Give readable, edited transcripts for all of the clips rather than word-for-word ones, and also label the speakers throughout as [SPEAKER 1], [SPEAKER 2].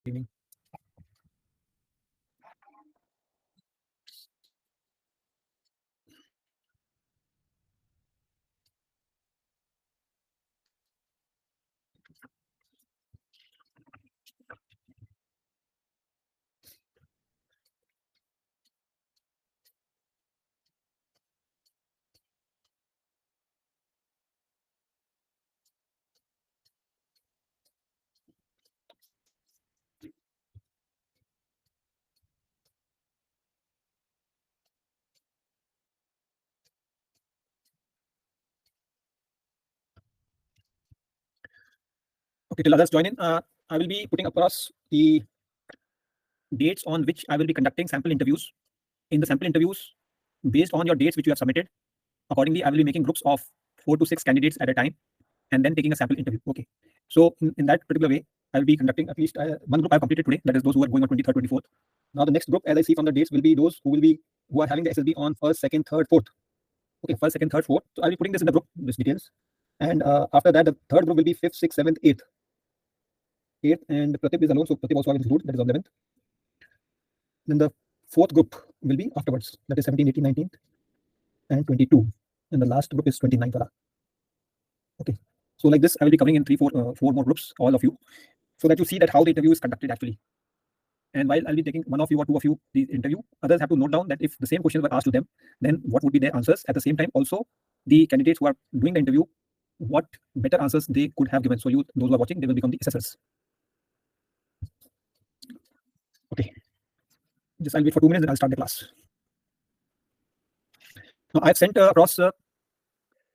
[SPEAKER 1] evening. Okay, till others join in, I will be putting across the dates on which I will be conducting sample interviews. In the sample interviews, based on your dates which you have submitted, accordingly, I will be making groups of 4 to 6 candidates at a time and then taking a sample interview. Okay. So in that particular way, I will be conducting at least one group I completed today. That is those who are going on 23rd, 24th. Now the next group, as I see from the dates, will be those who are having the SSB on 1st, 2nd, 3rd, 4th. Okay, 1st, 2nd, 3rd, 4th. So I'll be putting this in the group, these details. And after that, the third group will be 5th, 6th, 7th, 8th. 8th, and Pratip is alone, so Pratip also I will include, that is 11th. Then the fourth group will be afterwards, that is 17, 18, 19, and 22. And the last group is 29. Okay. So like this, I will be covering in four more groups, all of you, so that you see that how the interview is conducted actually. And while I'll be taking one of you or two of you the interview, others have to note down that if the same questions were asked to them, then what would be their answers. At the same time, also the candidates who are doing the interview, what better answers they could have given. So those who are watching, they will become the assessors. Okay. Just I'll wait for 2 minutes and I'll start the class. Now I've sent across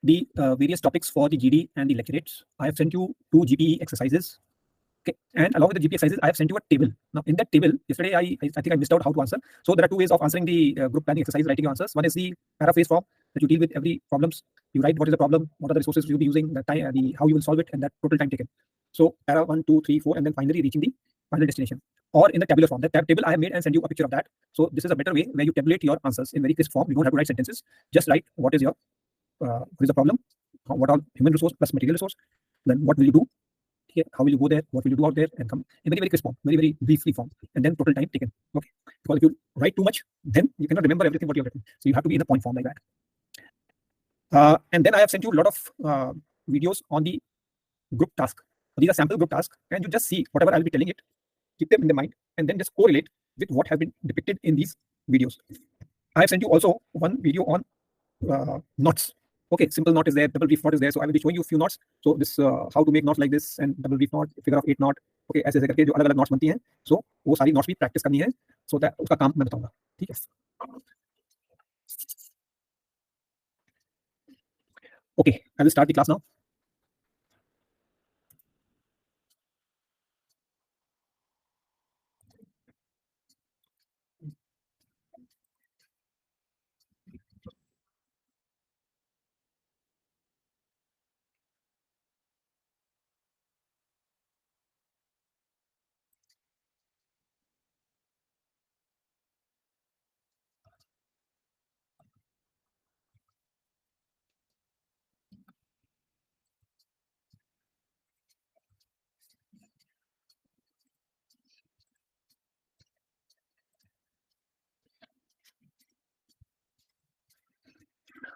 [SPEAKER 1] the various topics for the GD and the lecturates. I have sent you 2 GPE exercises. Okay, and along with the GPE exercises, I have sent you a table. Now, in that table, yesterday I think I missed out how to answer. So there are 2 ways of answering the group planning exercise, writing your answers. One is the paraphrase form that you deal with every problems. You write what is the problem, what are the resources you'll be using, the time, how you will solve it, and that total time taken. So para 1, 2, 3, 4, and then finally reaching the final destination. Or in the tabular form. That table I have made and send you a picture of that. So this is a better way where you tabulate your answers in very crisp form. You don't have to write sentences. Just write what is the problem, what all human resource plus material resource, then what will you do here, how will you go there, what will you do out there, and come in very crisp form, very briefly form, and then total time taken. Okay, because if you write too much, then you cannot remember everything what you have written. So you have to be in a point form like that. And then I have sent you a lot of videos on the group task. So these are sample group tasks, and you just see whatever I'll be telling it, keep them in the mind, and then just correlate with what have been depicted in these videos. I have sent you also one video on knots. Okay, simple knot is there, double reef knot is there. So I will be showing you a few knots. So this how to make knots like this and double reef knot, figure of 8 knot. Okay, ऐसे करके जो अलग-अलग knots बनती हैं. So वो सारी knots भी practice करनी है. So that उसका काम मैं बताऊंगा. ठीक है. Okay, I will start the class now.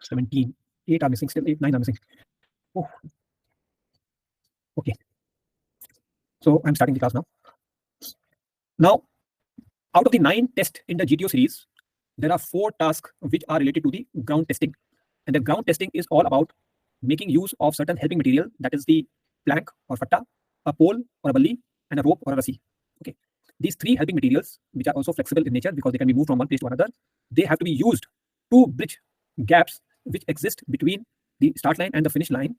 [SPEAKER 1] (17). 8 are missing, still 8, 9 are missing. Oh. Okay. So I'm starting the class now. Now, out of the 9 tests in the GTO series, there are 4 tasks which are related to the ground testing. And the ground testing is all about making use of certain helping material, that is the plank or fatta, a pole or a balli, and a rope or a rassi. Okay. These 3 helping materials, which are also flexible in nature because they can be moved from one place to another, they have to be used to bridge gaps which exist between the start line and the finish line,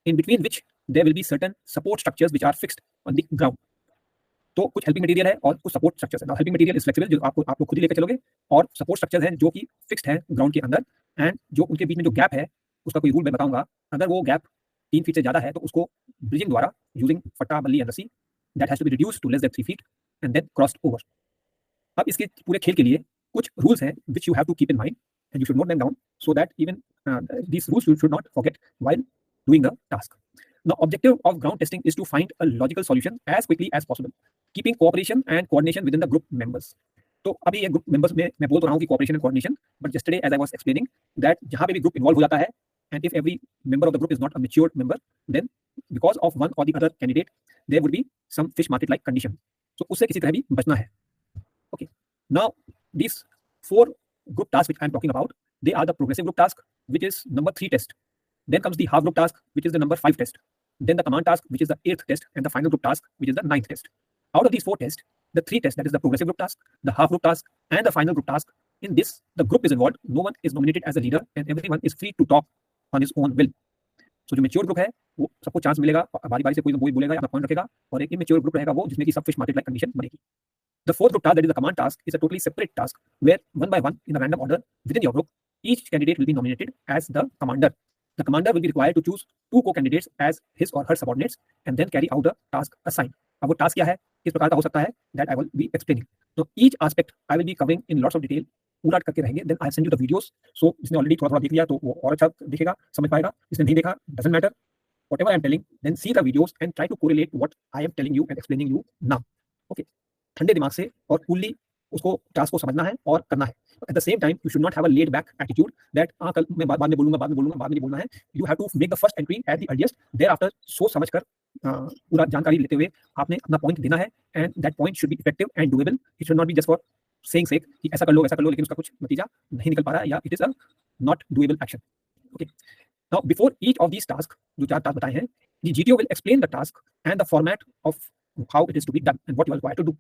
[SPEAKER 1] in between which there will be certain support structures which are fixed on the ground. तो कुछ helping material है और कुछ support structures है. Helping material is flexible, जो आप लोग खुद ही लेकर चलोगे, और सपोर्ट स्ट्रक्चर्स हैं जो कि फिक्स्ड है ग्राउंड के अंदर, एंड जो उनके बीच में जो गैप है उसका कोई रूल मैं बताऊंगा. अगर वो गैप 3 फीट से ज्यादा है तो उसको ब्रिजिंग द्वारा यूजिंग फट्टा, बल्ली एंड रस्सी, that has to be reduced to less than 3 feet and then crossed over. अब इसके पूरे खेल के लिए कुछ रूल्स हैं which you have to keep in mind and you should note them down so that even these rules you should not forget while doing the task. Now, objective of ground testing is to find a logical solution as quickly as possible. Keeping cooperation and coordination with in the group members. तो अभी ये group members में मैं बोल तो रहा हूँ कि cooperation and coordination, but yesterday as I was explaining that जहाँ पे भी ग्रुप इन्वॉल्व हो जाता है and if every member of the group is not a matured member, then because of one or the other candidate there would be some fish market like condition. तो उससे किसी तरह भी बचना है। Okay, now these 4 group tasks which I am talking about, they are the progressive group task, which is number 3 test. Then comes the half group task, which is the number 5 test. Then the command task, which is the 8th test, and the final group task, which is the 9th test. Out of these 4 tests, the 3 tests, that is the progressive group task, the half group task, and the final group task, in this the group is involved. No one is nominated as a leader, and everyone is free to talk on his own will. So जो mature group है वो सबको chance मिलेगा, बारी बारी से कोई ना कोई बोलेगा या अपना पॉइंट रखेगा, और एक इमेच्योर ग्रुप रहेगा वो जिसमें कि सब फिश मार्केट लाइक कंडीशन बनेगी। The fourth group task, that is the command task, is a totally separate task where one by one in a random order within your group, each candidate will be nominated as the commander. The commander will be required to choose 2 co-candidates as his or her subordinates and then carry out the task assigned. अब वो task क्या है, किस प्रकार का हो सकता है, that I will be explaining. So each aspect I will be covering in lots of detail. पूरा करके रहेंगे, then I send you the videos. So इसने already थोड़ा थोड़ा देख लिया तो वो और अच्छा दिखेगा, समझ पाएगा. इसने नहीं देखा, doesn't matter. Whatever I am telling, then see the videos and try to correlate what I am telling you and explaining you now. Okay. ठंडे दिमाग से और कूलली उसको टास्क को समझना है और करना है। Eight the same time you should not have a laid back attitude that कल मैं बाद में बोलूंगा, बाद में नहीं बोलना है। You have to make the first entry at the earliest, thereafter सोच समझ कर पूरा जानकारी लेते हुए आपने अपना पॉइंट देना है, and that point should be effective and doable. It should not be just for saying sake कि ऐसा कर लो लेकिन उसका कुछ नतीजा नहीं निकल पा रहा है या it is a not doable action. Okay, now before each of these task, जो 4 टास्क बताए हैं, the GTO will explain the task and the format of how it is to be done and what you are required to do.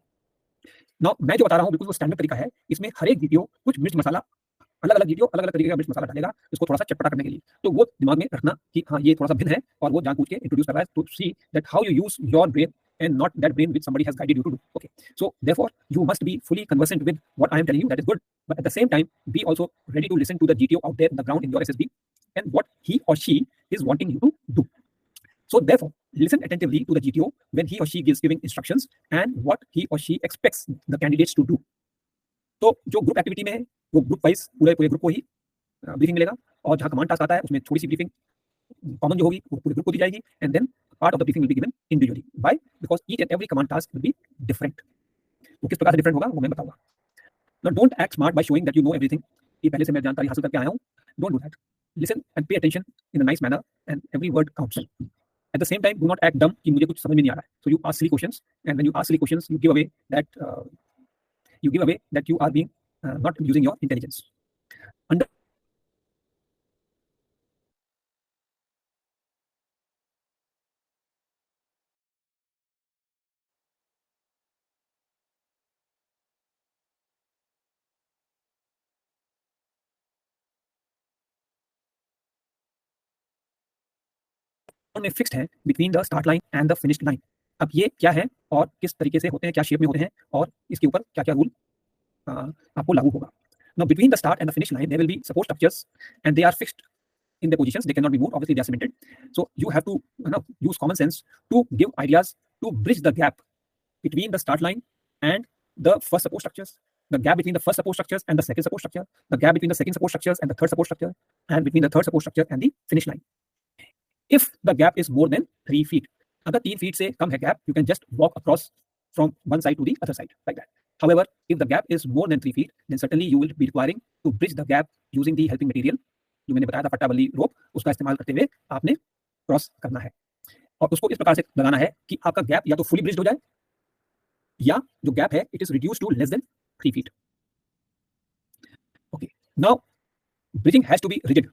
[SPEAKER 1] Now मैं जो बता रहा हूँ बिल्कुल वो स्टैंडर्ड तरीका है। इसमें हर एक जीटीओ कुछ मिर्च मसाला, अलग अलग जीटीओ अलग अलग तरीके का मिर्च मसाला डालेगा इसको थोड़ा सा चटपटा करने के लिए। तो वो दिमाग में रखना कि हाँ ये थोड़ा सा भिन्न है और वो जानबूझ के इंट्रोड्यूस कर रहा है to see that how you use your brain and not that brain which somebody has guided you to do. Okay, so therefore you must be fully conversant with what I am telling you. That is good, but at the same time be also ready to listen to the GTO out there in the ground in your SSB and what he or she is wanting you to do. So therefore listen attentively to the GTO when he or she is giving instructions and what he or she expects the candidates to do. तो जो group activity में है वो group wise पूरे group को ही briefing मिलेगा, और जहाँ कमांड टास्क आता है उसमें थोड़ी सी ब्रीफिंग कॉमन जो होगी वो पूरे ग्रुप को दी जाएगी, and then part of the briefing will be given individually. Why? Because each and every command task will be different. वो किस प्रकार से डिफरेंट होगा वो मैं बताऊंगा। Now don't act smart by showing that you know everything, कि पहले से मैं जानकारी हासिल करके आया हूँ। Don't do that. Listen and pay attention in a nice manner and every word counts. At the same time do not act डम कि मुझे कुछ समझ में नहीं आ रहा है। So you ask silly questions, and when you ask silly questions you give away that you are being not using your intelligence. Under में फिक्स्ड है between the start line and the finish line. अब ये क्या है और किस तरीके से होते हैं, क्या शेप में होते हैं, और इसके ऊपर क्या क्या रूल आपको लागू होगा। Now between the start and the finish line there will be support structures and they are fixed in their positions, they cannot be moved, obviously they are cemented. So you have to use common sense to give ideas to bridge the gap between the start line and the first support structures, the gap between the first support structures and the second support structure, the gap between the second support structures and the third support structure, and between the third support structure and the finish line. If the gap is more than 3 feet, अगर 3 feet से कम है gap, you can just walk across from one side to the other side like that. However, if the gap is more than 3 feet, then certainly you will be requiring to bridge the gap using the helping material. जो मैंने बताया था फट्टा बल्ली रोप, उसका इस्तेमाल करते हुए आपने क्रॉस करना है, और उसको इस प्रकार से लगाना है कि आपका गैप या तो फुली ब्रिज्ड हो जाए या जो गैप है it is reduce to less than 3 feet. Okay, now bridging has to be rigid.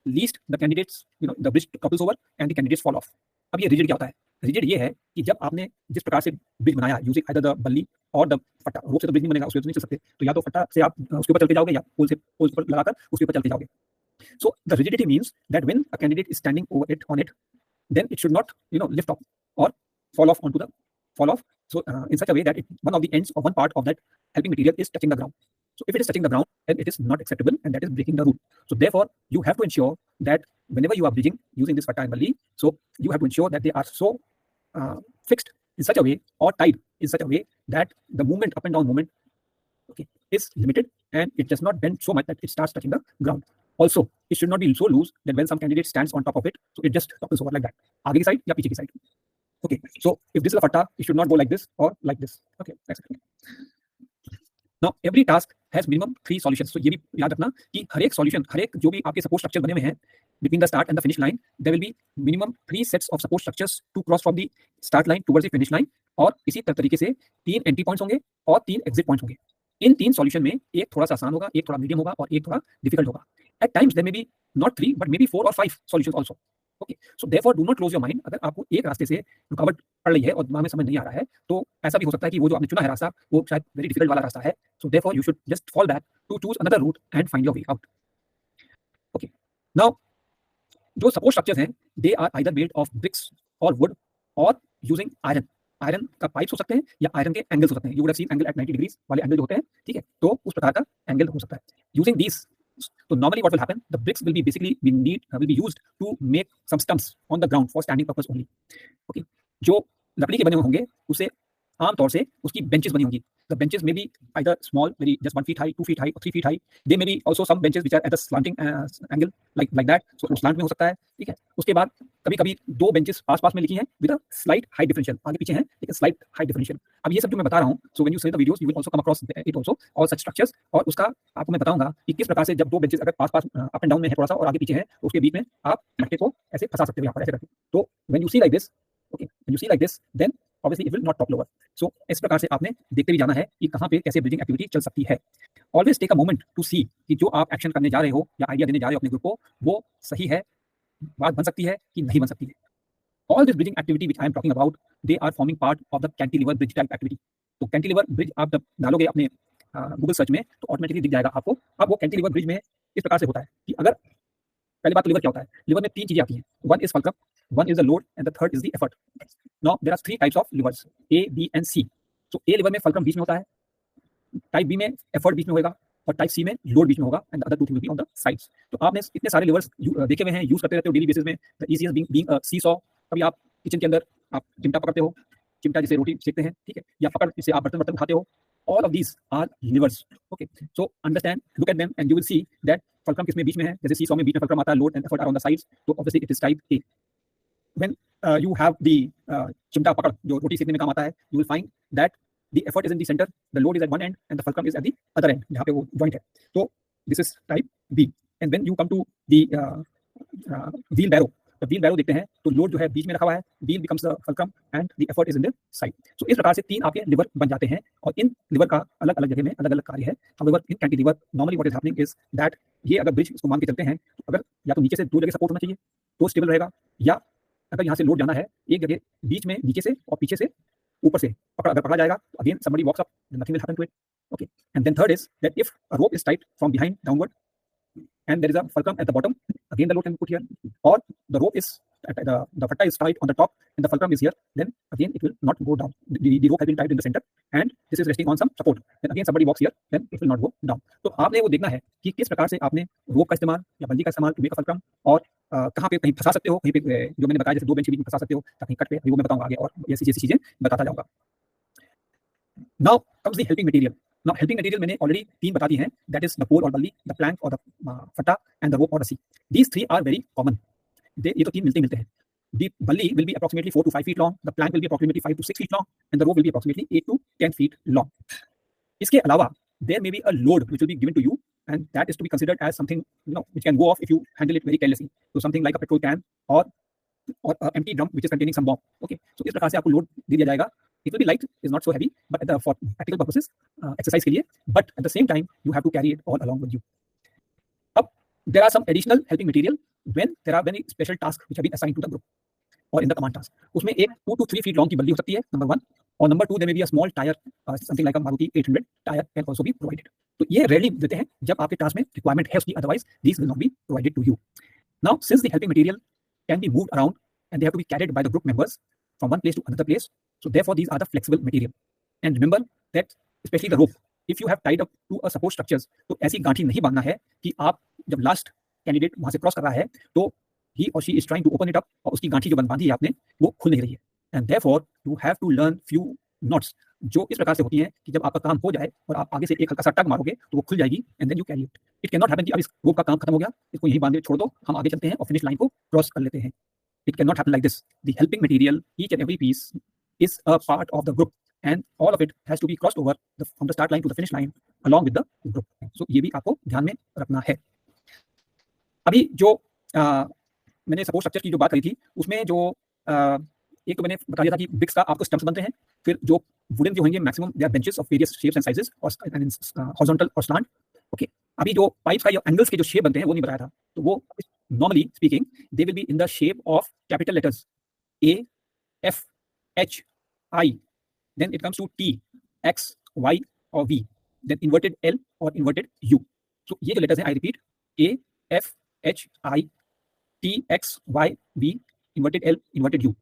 [SPEAKER 1] Least the candidates, the bridge couples over and the candidates fall off. अब ये रिजिड क्या होता है? रिजिड ये है कि जब आपने जिस प्रकार से ब्रिज बनाया यूजिंग आइदर द बल्ली और द फट्टा, रोप से तो ब्रिज नहीं बनेगा, उसके ऊपर नहीं चल सकते, तो या तो फट्टा से आप उसके ऊपर चलते जाओगे या पोल पर लगाकर उसके ऊपर चलते जाओगे. So the rigidity means that when a candidate is standing on it, then it should not lift off or fall off. So in such a way that one of the ends or one part of that helping material is touching the ground. So if it is touching the ground, then it is not acceptable and that is breaking the rule. So therefore you have to ensure that whenever you are bridging using this fatta and balli, so you have to ensure that they are so fixed in such a way or tied in such a way that the movement, up and down movement, is limited and it does not bend so much that it starts touching the ground. Also, it should not be so loose that when some candidate stands on top of it, so it just topples over like that. आगे की side या पीछे की side. Okay, so if this is a fatta, it should not go like this or like this. Okay, that's it. Now every task has minimum 3 solutions. So ये भी याद रखना कि हर एक सॉल्यूशन, हर एक जो भी आपके सपोर्ट स्ट्रक्चर बने हुए हैं between the start and the finish line, there will be minimum 3 sets of support structures to cross from the start line towards the finish line. और इसी तरीके से 3 एंट्री पॉइंट्स होंगे और 3 एग्जिट पॉइंट्स होंगे. इन 3 सॉल्यूशन में एक थोड़ा सा आसान होगा, एक थोड़ा मीडियम होगा और एक थोड़ा डिफिकल्ट होगा. At times there may be not 3 but maybe 4 or 5 solutions also. Okay, so therefore do not close your mind. अगर आपको एक रास्ते से रुकावट पड़ रही है और दिमाग में समझ नहीं आ रहा है, तो ऐसा भी हो सकता है कि वो जो आपने चुना है रास्ता वो शायद वेरी डिफिकल्ट वाला रास्ता है. So therefore you should just fall back to choose another route and find your way out. Okay, now जो सपोर्ट स्ट्रक्चर्स हैं they are either made of bricks और वुड और यूजिंग आयरन. आयरन का pipes हो सकते हैं या iron के एंगल्स हो सकते हैं. You would have seen angle at 90 degrees वाले एंगल जो होते हैं, ठीक है, तो उस प्रकार का एंगल हो सकता है. Using these, so normally what will happen, the bricks will be basically will be used to make some stumps on the ground for standing purpose only. Okay, जो लकड़ी के बने हुए होंगे उससे आमतौर से उसकी बेंचेस बनी होंगी. The benches may be either small, maybe just 1 feet high, 2 feet high, or 3 feet high. There may be also some benches which are at the slanting angle like that. So वो slant में हो सकता है, ठीक है. उसके बाद कभी-कभी 2 benches पास-पास में लिखी हैं with a slight height differential. आगे पीछे हैं लेकिन slight height differential. अब ये सब जो मैं बता रहा हूँ, so when you see the videos, you will also come across it also, all such structures. और उसका आपको मैं बताऊंगा कि किस प्रकार से जब 2 benches अगर पास-पास अप एंड डाउन में है थोड़ा सा और आगे पीछे है, तो उसके बीच में आप मटके को ऐसे फंसा सकते हो यहाँ पर ऐसे करके. तो when you see like this, okay, when you see like this, then obviously it will not top lower. So इस प्रकार से आपने देखते भी जाना है कि कहाँ पे कैसे ब्रिजिंग एक्टिविटी चल सकती है. Always take a moment to see कि जो आप एक्शन करने जा रहे हो या आइडिया देने जा रहे हो अपने ग्रुप को, वो सही है, बात बन सकती है कि नहीं बन सकती है. All this bridging activity which I am talking about, they are forming part of the cantilever bridge type activity. तो कैंटिलीवर ब्रिज आप जब डालोगे अपने गूगल सर्च में तो ऑटोमेटिकली दिख जाएगा आपको. अब वो कैंटिलीवर ब्रिज में इस प्रकार से होता है कि अगर पहली बात तो लिवर क्या होता है. लिवर में 3 चीजें आती हैं. One is fulcrum, one is the load and the third is the effort. Now there are 3 types of levers, A B and C. So A lever में फल्क्रम बीच में होता है, टाइप बी में एफर्ट बीच में होगा और टाइप सी में लोड बीच में होगा and the other 2 thing will be on the sides. तो आपने इतने सारे लिवर्स देखे हुए हैं, यूज करते रहते हो डेली बेसिस में. The easiest being seesaw. कभी आप किचन के अंदर आप चिमटा पकड़ते हो, चिमटा जिसे रोटी सेकते हैं, ठीक है, या पकड़ जिसे आप बर्तन उठाते हो. all of these are livers. Okay, so understand, look at them and you will see that fulcrum किसमें बीच में है. जैसे seesaw में बीच में fulcrum आता है, load and effort are on the sides, so obviously it is type A. When you have the चिमटा पकड़ जो रोटी सेकने में काम आता है, you will find that the effort is in the center, the load is at one end and the fulcrum is at the other end, जहाँ पे वो joint है. So this is type B. And when you come to the wheelbarrow, तो wheel बैरो देखते हैं तो load जो है बीच में रखा हुआ है, wheel becomes the fulcrum and the effort is in the side. So इस प्रकार से 3 आपके लिवर बन जाते हैं और इन लिवर का अलग अलग जगह में अलग अलग कार्य है. However in cantilever normally what is happening is that ये अगर ब्रिज इसको मान के चलते हैं तो अगर या तो नीचे से 2 जगह सपोर्ट होना चाहिए तो स्टेबल रहेगा, या अगर यहाँ से लोड जाना है एक जगह बीच में नीचे से और पीछे से ऊपर से अगर पकड़ा जाएगा तो again somebody walks up, nothing will happen to it. Okay, and then third is that if a rope is tied from behind downward and there is a fulcrum at the bottom, again the load can be put here, or the rope is the fatta is tied on the top and the fulcrum is here, then again it will not go down. The rope has been tied in the center and this is resting on some support, then again somebody walks here, then it will not go down. तो आपने वो देखना है कि किस प्रकार से आपने रोप का इस्तेमाल या बल्ली का इस्तेमाल टू मेक अ फल्क्रम, और कहाँ पे कहीं फंसा सकते हो, कहीं पे जो मैंने बताया जैसे 2 बेंच के बीच में फंसा सकते हो, कहीं कट पे, अभी वो मैं बताऊंगा आगे और ऐसी चीजें बताता जाऊंगा. Now comes the helping material. Now helping material मैंने already 3 बता दी हैं, that is the pole or balli, the plank or the fatta and the rope or rasi. These 3 are very common. ये तो 3 मिलते हैं. The balli will be approximately 4 to 5 feet long, the plank will be approximately 5 to 6 feet long and the rope will be approximately 8 to 10 feet long. इसके अलावा there may be a load which will be given to you and that is to be considered as something which can go off if you handle it very carelessly. So something like a petrol can or empty drum which is containing some bomb. Okay, so इस प्रकार से आपको load दे दिया जाएगा. It will be light, is not so heavy, but for practical purposes, exercise के लिए, but at the same time you have to carry it all along with you. अब there are some additional helping material when there are very special tasks which have been assigned to the group or in the command task. उसमें एक 2 to 3 feet long की बल्ली हो सकती है, number 1, और number 2 there may be a small tire, something like a Maruti 800 tire can also be provided. तो ये rarely देते हैं जब आपके task में requirement है उसकी, otherwise these will not be provided to you. Now since the helping material can be moved around and they have to be carried by the group members from one place to another place, so therefore these are the flexible material. And remember that especially the rope, if you have tied up to a support structures, तो ऐसी गांठी नहीं बांधना है कि आप जब last candidate वहां से क्रॉस कर रहा है तो he or she is trying to open it up और उसकी गांठी जो बांधी है आपने वो खुल नहीं रही है. And therefore you have to learn few knots जो इस प्रकार से होती हैं कि जब आपका काम हो जाए और आप आगे से एक हल्का सा टग मारोगे तो वो खुल जाएगी and then you carry it. It cannot happen कि अब इस रोप का काम खत्म हो गया, इसको यहीं बांध के छोड़ दो, हम आगे चलते हैं और फिनिश लाइन को क्रॉस कर लेते हैं. it cannot happen like this. The helping material, each and every piece, is a part of the group, and all of it has to be crossed over from the start line to the finish line along with the group. So ये भी आपको ध्यान में रखना है. अभी जो मैंने सपोर्ट स्ट्रक्चर की जो बात करी थी, उसमें जो एक तो मैंने बता दिया था कि ब्रिक्स का आपको स्टम्प्स बनते हैं, फिर जो वुडन जो होंगे maximum they are benches of various shapes and sizes और हॉरिजॉन्टल और स्लांट. ओके, अभी जो पाइप्स का एंगल्स के जो शेप बनते हैं वो नहीं बताया था. तो वो normally speaking they will be in the shape of capital letters A, F, H, I, then it comes to T, X, Y or V, then inverted L or inverted U. So ये जो letters हैं, I repeat, A, F, H, I, T, X, Y, V, inverted L, inverted U.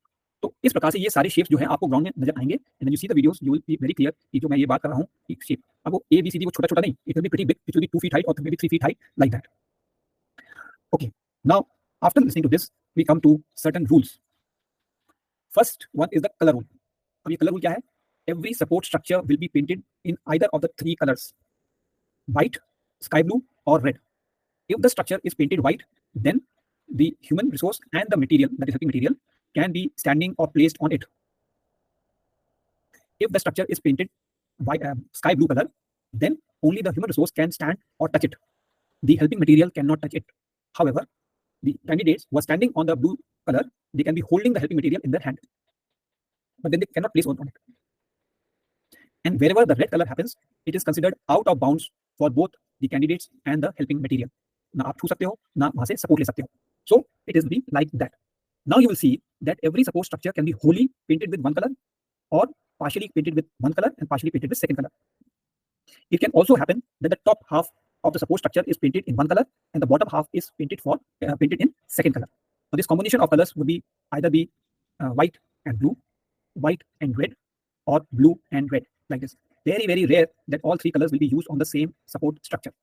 [SPEAKER 1] तो इस प्रकार से ये सारे shapes जो हैं आपको ग्राउंड में नजर आएंगे. And when you see the videos you will be very clear कि जो मैं ये बात कर रहा हूँ कि शेप अब वो A B C D वो छोटा छोटा नहीं, it will be pretty big, it will be 2 feet height or may be 3 feet height like that. Okay, now after listening to this we come to certain rules. First one is the colour rule. अब ये colour rule क्या है? Every support structure will be painted in either of the 3 colors, white, sky blue or red. If the structure is painted white, then the human resource and the material, that is helping material, can be standing or placed on it. If the structure is painted white, sky blue color, then only the human resource can stand or touch it. The helping material cannot touch it. However, the candidates who are standing on the blue color, they can be holding the helping material in their hand, but then they cannot place on it. And wherever the red color happens, it is considered out of bounds for both the candidates and the helping material. ना आप छू सकते हो, ना वहां से support ले सकते हो. So it is be like that. Now you will see that every support structure can be wholly painted with one color or partially painted with one color and partially painted with second color. It can also happen that the top half of the support structure is painted in one color and the bottom half is painted in second color. Now this combination of colors would be either be white and blue, white and red, or blue and red, like this. Very very rare that all 3 colors will be used on the same support structure.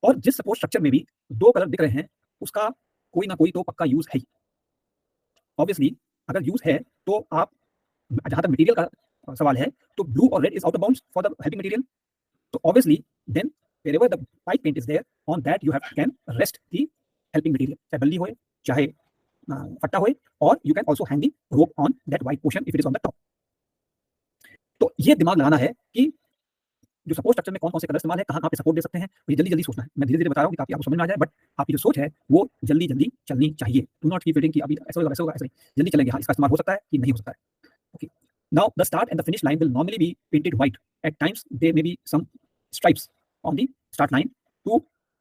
[SPEAKER 1] और जिस support structure में भी 2 colour दिख रहे हैं उसका कोई ना कोई तो पक्का यूज है. ऑब्वियसली अगर यूज है तो आप, जहां तक मटेरियल का सवाल है, तो ब्लू और red is out of bounds for the helping material. तो obviously then wherever the pipe paint is there, on that you can rest the helping material, चाहे बल्ली होए, चाहे फट्टा होए, और you can also hang the rope on that white portion if it is on the top. तो ये दिमाग लगाना है कि जो सपोर्ट स्ट्रक्चर में कौन कौन से कलर इस्तेमाल है, कहाँ पे सपोर्ट दे सकते हैं, ये जल्दी जल्दी सोचना है. मैं धीरे धीरे बता रहा हूँ ताकि आपको समझ में आ जाए, बट आपकी जो सोच है वो जल्दी जल्दी चलनी चाहिए. डू नॉट कीप रीडिंग कि अभी ऐसा होगा ऐसा होगा, ऐसा नहीं. जल्दी चलेंगे. हाँ, इसका इस्तेमाल हो सकता है कि नहीं हो सकता है. Okay, now the start and the finish line will normally be painted white. At times there may be some stripes on the start line to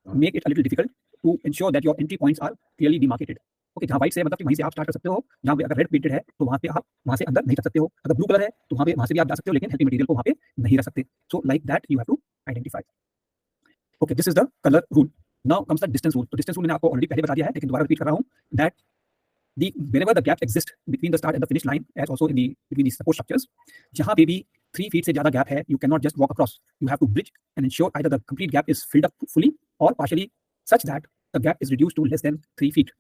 [SPEAKER 1] make it a little difficult to ensure that your entry points are clearly demarcated. Okay, जहाँ white से मतलब कि वहीं से आप start कर सकते हो. जहाँ पे अगर रेड पेंटेड है तो वहाँ पे आप वहाँ से अंदर नहीं रख सकते हो. अगर ब्लू कलर है तो वहाँ से भी आप जा सकते हो, लेकिन हेल्पिंग मटेरियल को वहाँ पे नहीं रख सकते. So like that you have to identify. Okay, this is the colour rule. Now comes the distance rule. तो डिस्टेंस रूल मैंने आपको ऑलरेडी पहले बता दिया है, लेकिन दोबारा रिपीट कर रहा हूँ that wherever the gap exists between the start and the finish line, as also between the support structures, जहाँ पे भी 3 feet से ज़्यादा गैप है, you cannot just walk across. You have to bridge and ensure either the complete gap is filled up fully or partially, such that the gap is reduced to less than 3 feet.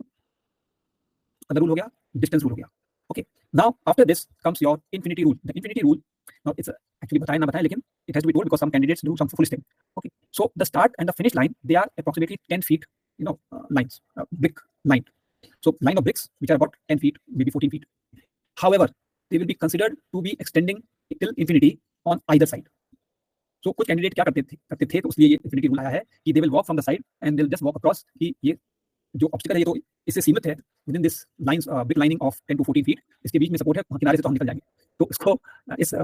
[SPEAKER 1] Other rule हो गया, distance rule हो गया. Okay, now after this comes your infinity rule. The infinity rule, now it's actually बताया ना बताया, लेकिन it has to be told because some candidates do some full step. Okay, so the start and the finish line, they are approximately 10 feet, lines, brick line. So line of bricks which are about 10 feet, maybe 14 feet. However, they will be considered to be extending till infinity on either side. So कुछ candidate क्या करते थे, तो इसलिए ये infinity rule आया है कि they will walk from the side and they'll just walk across. कि ये जो ऑब्स्टिकल है ये तो इससे सीमित है, within this lines brick lining of 10 to 14 feet, इसके बीच में सपोर्ट है, वहाँ किनारे से तो हम निकल जाएंगे. तो इसको इस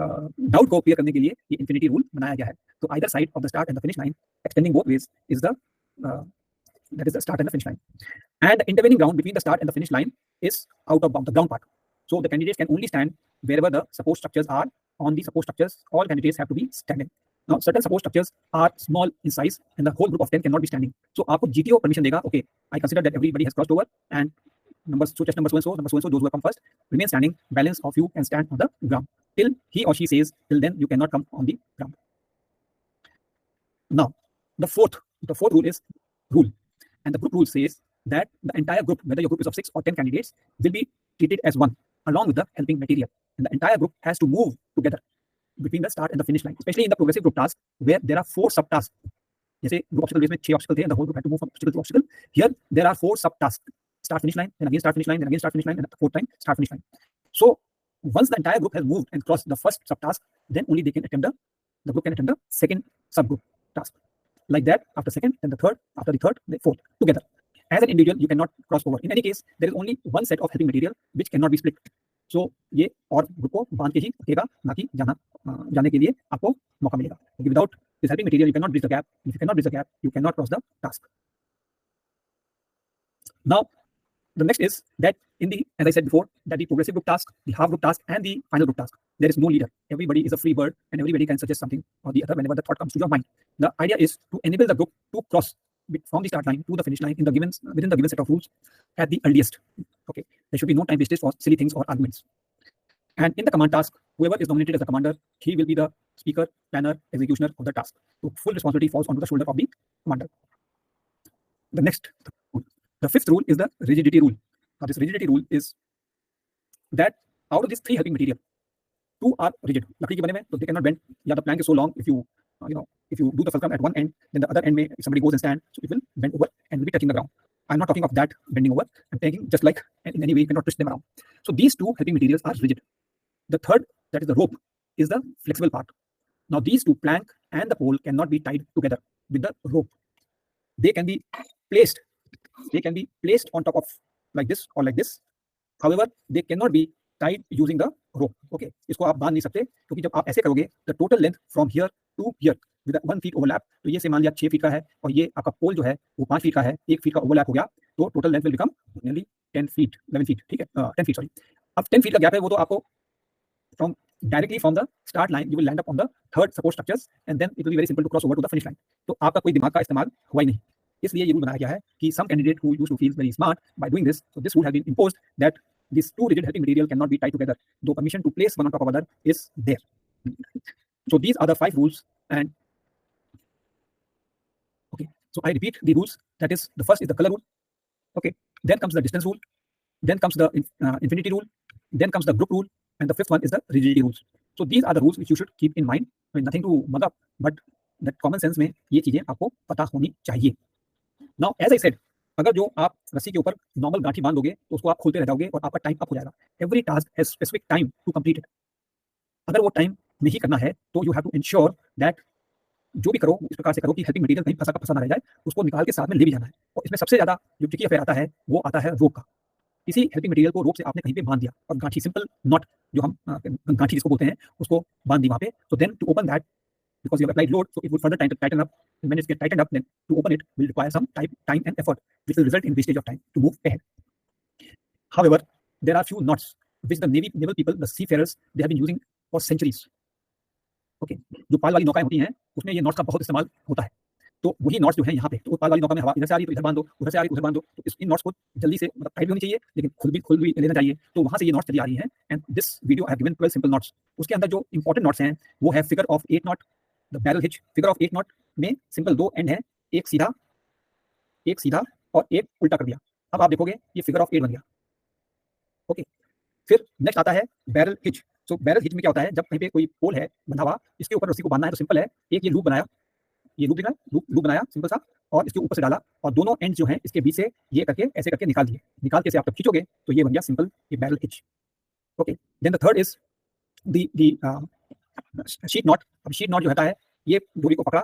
[SPEAKER 1] डाउट को क्लियर करने के लिए ये इन्फिनिटी रूल बनाया गया है. तो either side of the start and the finish line, extending both ways, is the that is the start and the finish line. And the intervening ground between the start and the finish line is out of bound, the ground part. So the candidates can only stand wherever the support structures are. On the support structures, all candidates have to be standing. Now certain support structures are small in size and the whole group of 10 cannot be standing. So आपको GTO permission देगा, okay, I consider that everybody has crossed over and numbers, so just number so and so, those who have come first remain standing. Balance of you can stand on the ground till he or she says, till then you cannot come on the ground. Now the fourth rule is rule, and the group rule says that the entire group, whether your group is of 6 or 10 candidates, will be treated as one along with the helping material, and the entire group has to move together between the start and the finish line, especially in the progressive group task where there are 4 subtasks. जैसे group obstacle base में 6 obstacle थे and the whole group had to move from obstacle to obstacle. Here there are 4 subtasks. start finish line, then again start finish line, then again start finish line, and the fourth time start finish line. So once the entire group has moved and crossed the first subtask, then only they can attempt the group can attempt the second subgroup task. Like that, after second, then the third, after the third, the fourth, together. As an individual, you cannot cross over. In any case, there is only one set of helping material which cannot be split. So ये और group को बांध के ही रखेगा, ना कि जाने के लिए आपको मौका मिलेगा. Without this helping material, you cannot bridge the gap. If you cannot bridge the gap, you cannot cross the task. Now, the next is that in the, as I said before, that the progressive group task, the half group task, and the final group task, there is no leader. Everybody is a free bird, and everybody can suggest something or the other whenever the thought comes to your mind. The idea is to enable the group to cross from the start line to the finish line within the given set of rules at the earliest. Okay, there should be no time wasted for silly things or arguments. And in the command task, whoever is nominated as the commander, he will be the speaker, planner, executioner of the task. So full responsibility falls onto the shoulder of the commander. The next rule, the fifth rule, is the rigidity rule. Now this rigidity rule is that out of these three helping material, two are rigid. लकड़ी के बने हुए, so they cannot bend. Yeah, the plank is so long. If you if you do the fulcrum at one end, then the other end may, if somebody goes and stands, so it will bend over and will be touching the ground. I'm not talking of that bending over. I'm taking just like in any way you cannot twist them around. So these two helping materials are rigid. The third, that is the rope, is the flexible part. Now these two, plank and the pole, cannot be tied together with the rope. They can be placed. They can be placed on top of like this or like this. However, they cannot be tied using the rope. Okay, इसको आप बांध नहीं सकते, क्योंकि जब आप ऐसे करोगे, the total length from here to here with a 1 feet overlap, तो ये से मान लिया 6 फीट का है और ये आपका पोल जो है वो 5 फीट का है, 1 फीट का ओवरलैप हो गया, तो total length will become nearly 10 feet 11 feet. ठीक है, 10 फीट सॉरी. अब 10 फीट का गैप है, वो तो आपको directly from the start line you will land up on the third support structures and then it will be very simple to cross over to the finish line. तो आपका कोई दिमाग का इस्तेमाल हुआ ही नहीं. इसलिए ये रूल बनाया गया है कि some candidate who used to feel very smart by doing this, so this rule has been imposed that these two rigid helping material cannot be tied together, though permission to place one on top of other is there. So these are the 5 rules, and okay, so I repeat the rules. That is, the first is the color rule. Okay, then comes the distance rule, then comes the infinity rule, then comes the group rule, and the fifth one is the rigidity rules. So these are the rules which you should keep in mind. I mean, nothing to mug up, but that common sense में ये चीजें आपको पता होनी चाहिए. Now, as I said, अगर जो आप रस्सी के ऊपर नॉर्मल गांठी बांध दोगे तो उसको आप खोलते रह जाओगे और आपका टाइम अप हो जाएगा. Every task has specific time to complete it. अगर वो टाइम नहीं करना है तो you have to ensure that जो भी करो इस प्रकार से करो कि हेल्पिंग मटेरियल कहीं फंसा का फंसा ना रह जाए, उसको निकाल के साथ में ले भी जाना है. और इसमें सबसे ज्यादा जो ट्रिकी अफेयर आता है वो आता है रोप का. किसी हेल्पिंग मटेरियल को रोप से आपने कहीं पे बांध दिया और गांठी, सिंपल नॉट जो हम गांठी जिसको बोलते हैं, उसको बांध दी वहां पे. तो then to open that, because you have applied load, so it will further tighten up. And when it gets tightened up, then to open it will require some time and effort, which will result in wastage of time to move ahead. However, there are few knots which the naval people, the seafarers, they have been using for centuries. Okay, जो पाल वाली नौकाएं होती हैं उसमें ये knots का बहुत इस्तेमाल होता है. तो वही नॉट्स जो है यहाँ पे, तो पाल वाली नौका में हवा इधर से आ रही है तो इधर बांध दो, उधर से आ रही है उधर बांध दो. तो इन नॉट्स को जल्दी से मतलब टाइट भी होनी चाहिए, लेकिन खुद भी लेना चाहिए. तो वहां से ये नॉट्स चली आ रही हैं. And this video I have given 12 simple knots. उसके अंदर जो इंपॉर्टेंट नॉट्स हैं वो है figure of 8 knot, the barrel hitch. Figure of 8 knot में सिंपल 2 एंड है, एक सीधा और एक उल्टा कर दिया. अब आप देखोगे ये फिगर ऑफ 8 बन गया. ओके, फिर नेक्स्ट आता है बैरल हिच. सो बैरल हिच में क्या होता है, जब कहीं पे कोई पोल है बंधा हुआ, इसके ऊपर रस्सी को बांधना है तो सिंपल है, एक ये लूप बनाया, ये लूप दिख रहा है, लूप बनाया सिंपल सा, और इसके ऊपर से डाला और दोनों एंड जो है इसके बीच से ये करके ऐसे करके निकाल दिए. निकाल के से आप जब खींचोगे तो ये बन गया सिंपल ये barrel hitch. Okay, then the third is the sheet knot. अब शीट नॉट जो होता है, ये डोरी को पकड़ा,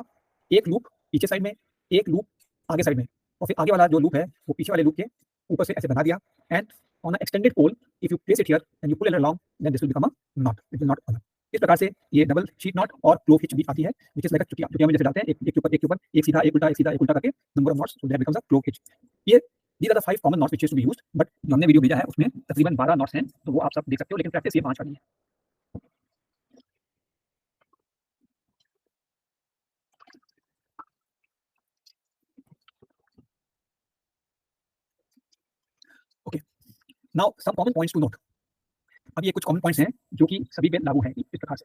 [SPEAKER 1] एक लूप पीछे साइड में, एक लूप आगे साइड में, और फिर आगे वाला जो लूप है वो पीछे वाले लूप के ऊपर से ऐसे बना दिया. And on a extended pole if you place it here and you pull it along, then this will become a knot. It will not on. इस प्रकार से ये डबल शीट नॉट और क्लोव हिच भी आती है, विच इज लाइक चुटिया में जैसे डालते हैं, एक के ऊपर एक सीधा एक उल्टा करके number of knots, so that becomes a clove hitch. ये these are the 5 common knots which is to be used, but जो हमने वीडियो भेजा है उसमें तकरीबन 12 नॉट्स हैं, तो वो आप सब देख सकते हो, लेकिन प्रैक्टिस ये 5 वाली है. Okay, now some common points to note. अब ये कुछ कॉमन पॉइंट्स हैं जो कि सभी पे लागू हैं इस प्रकार से.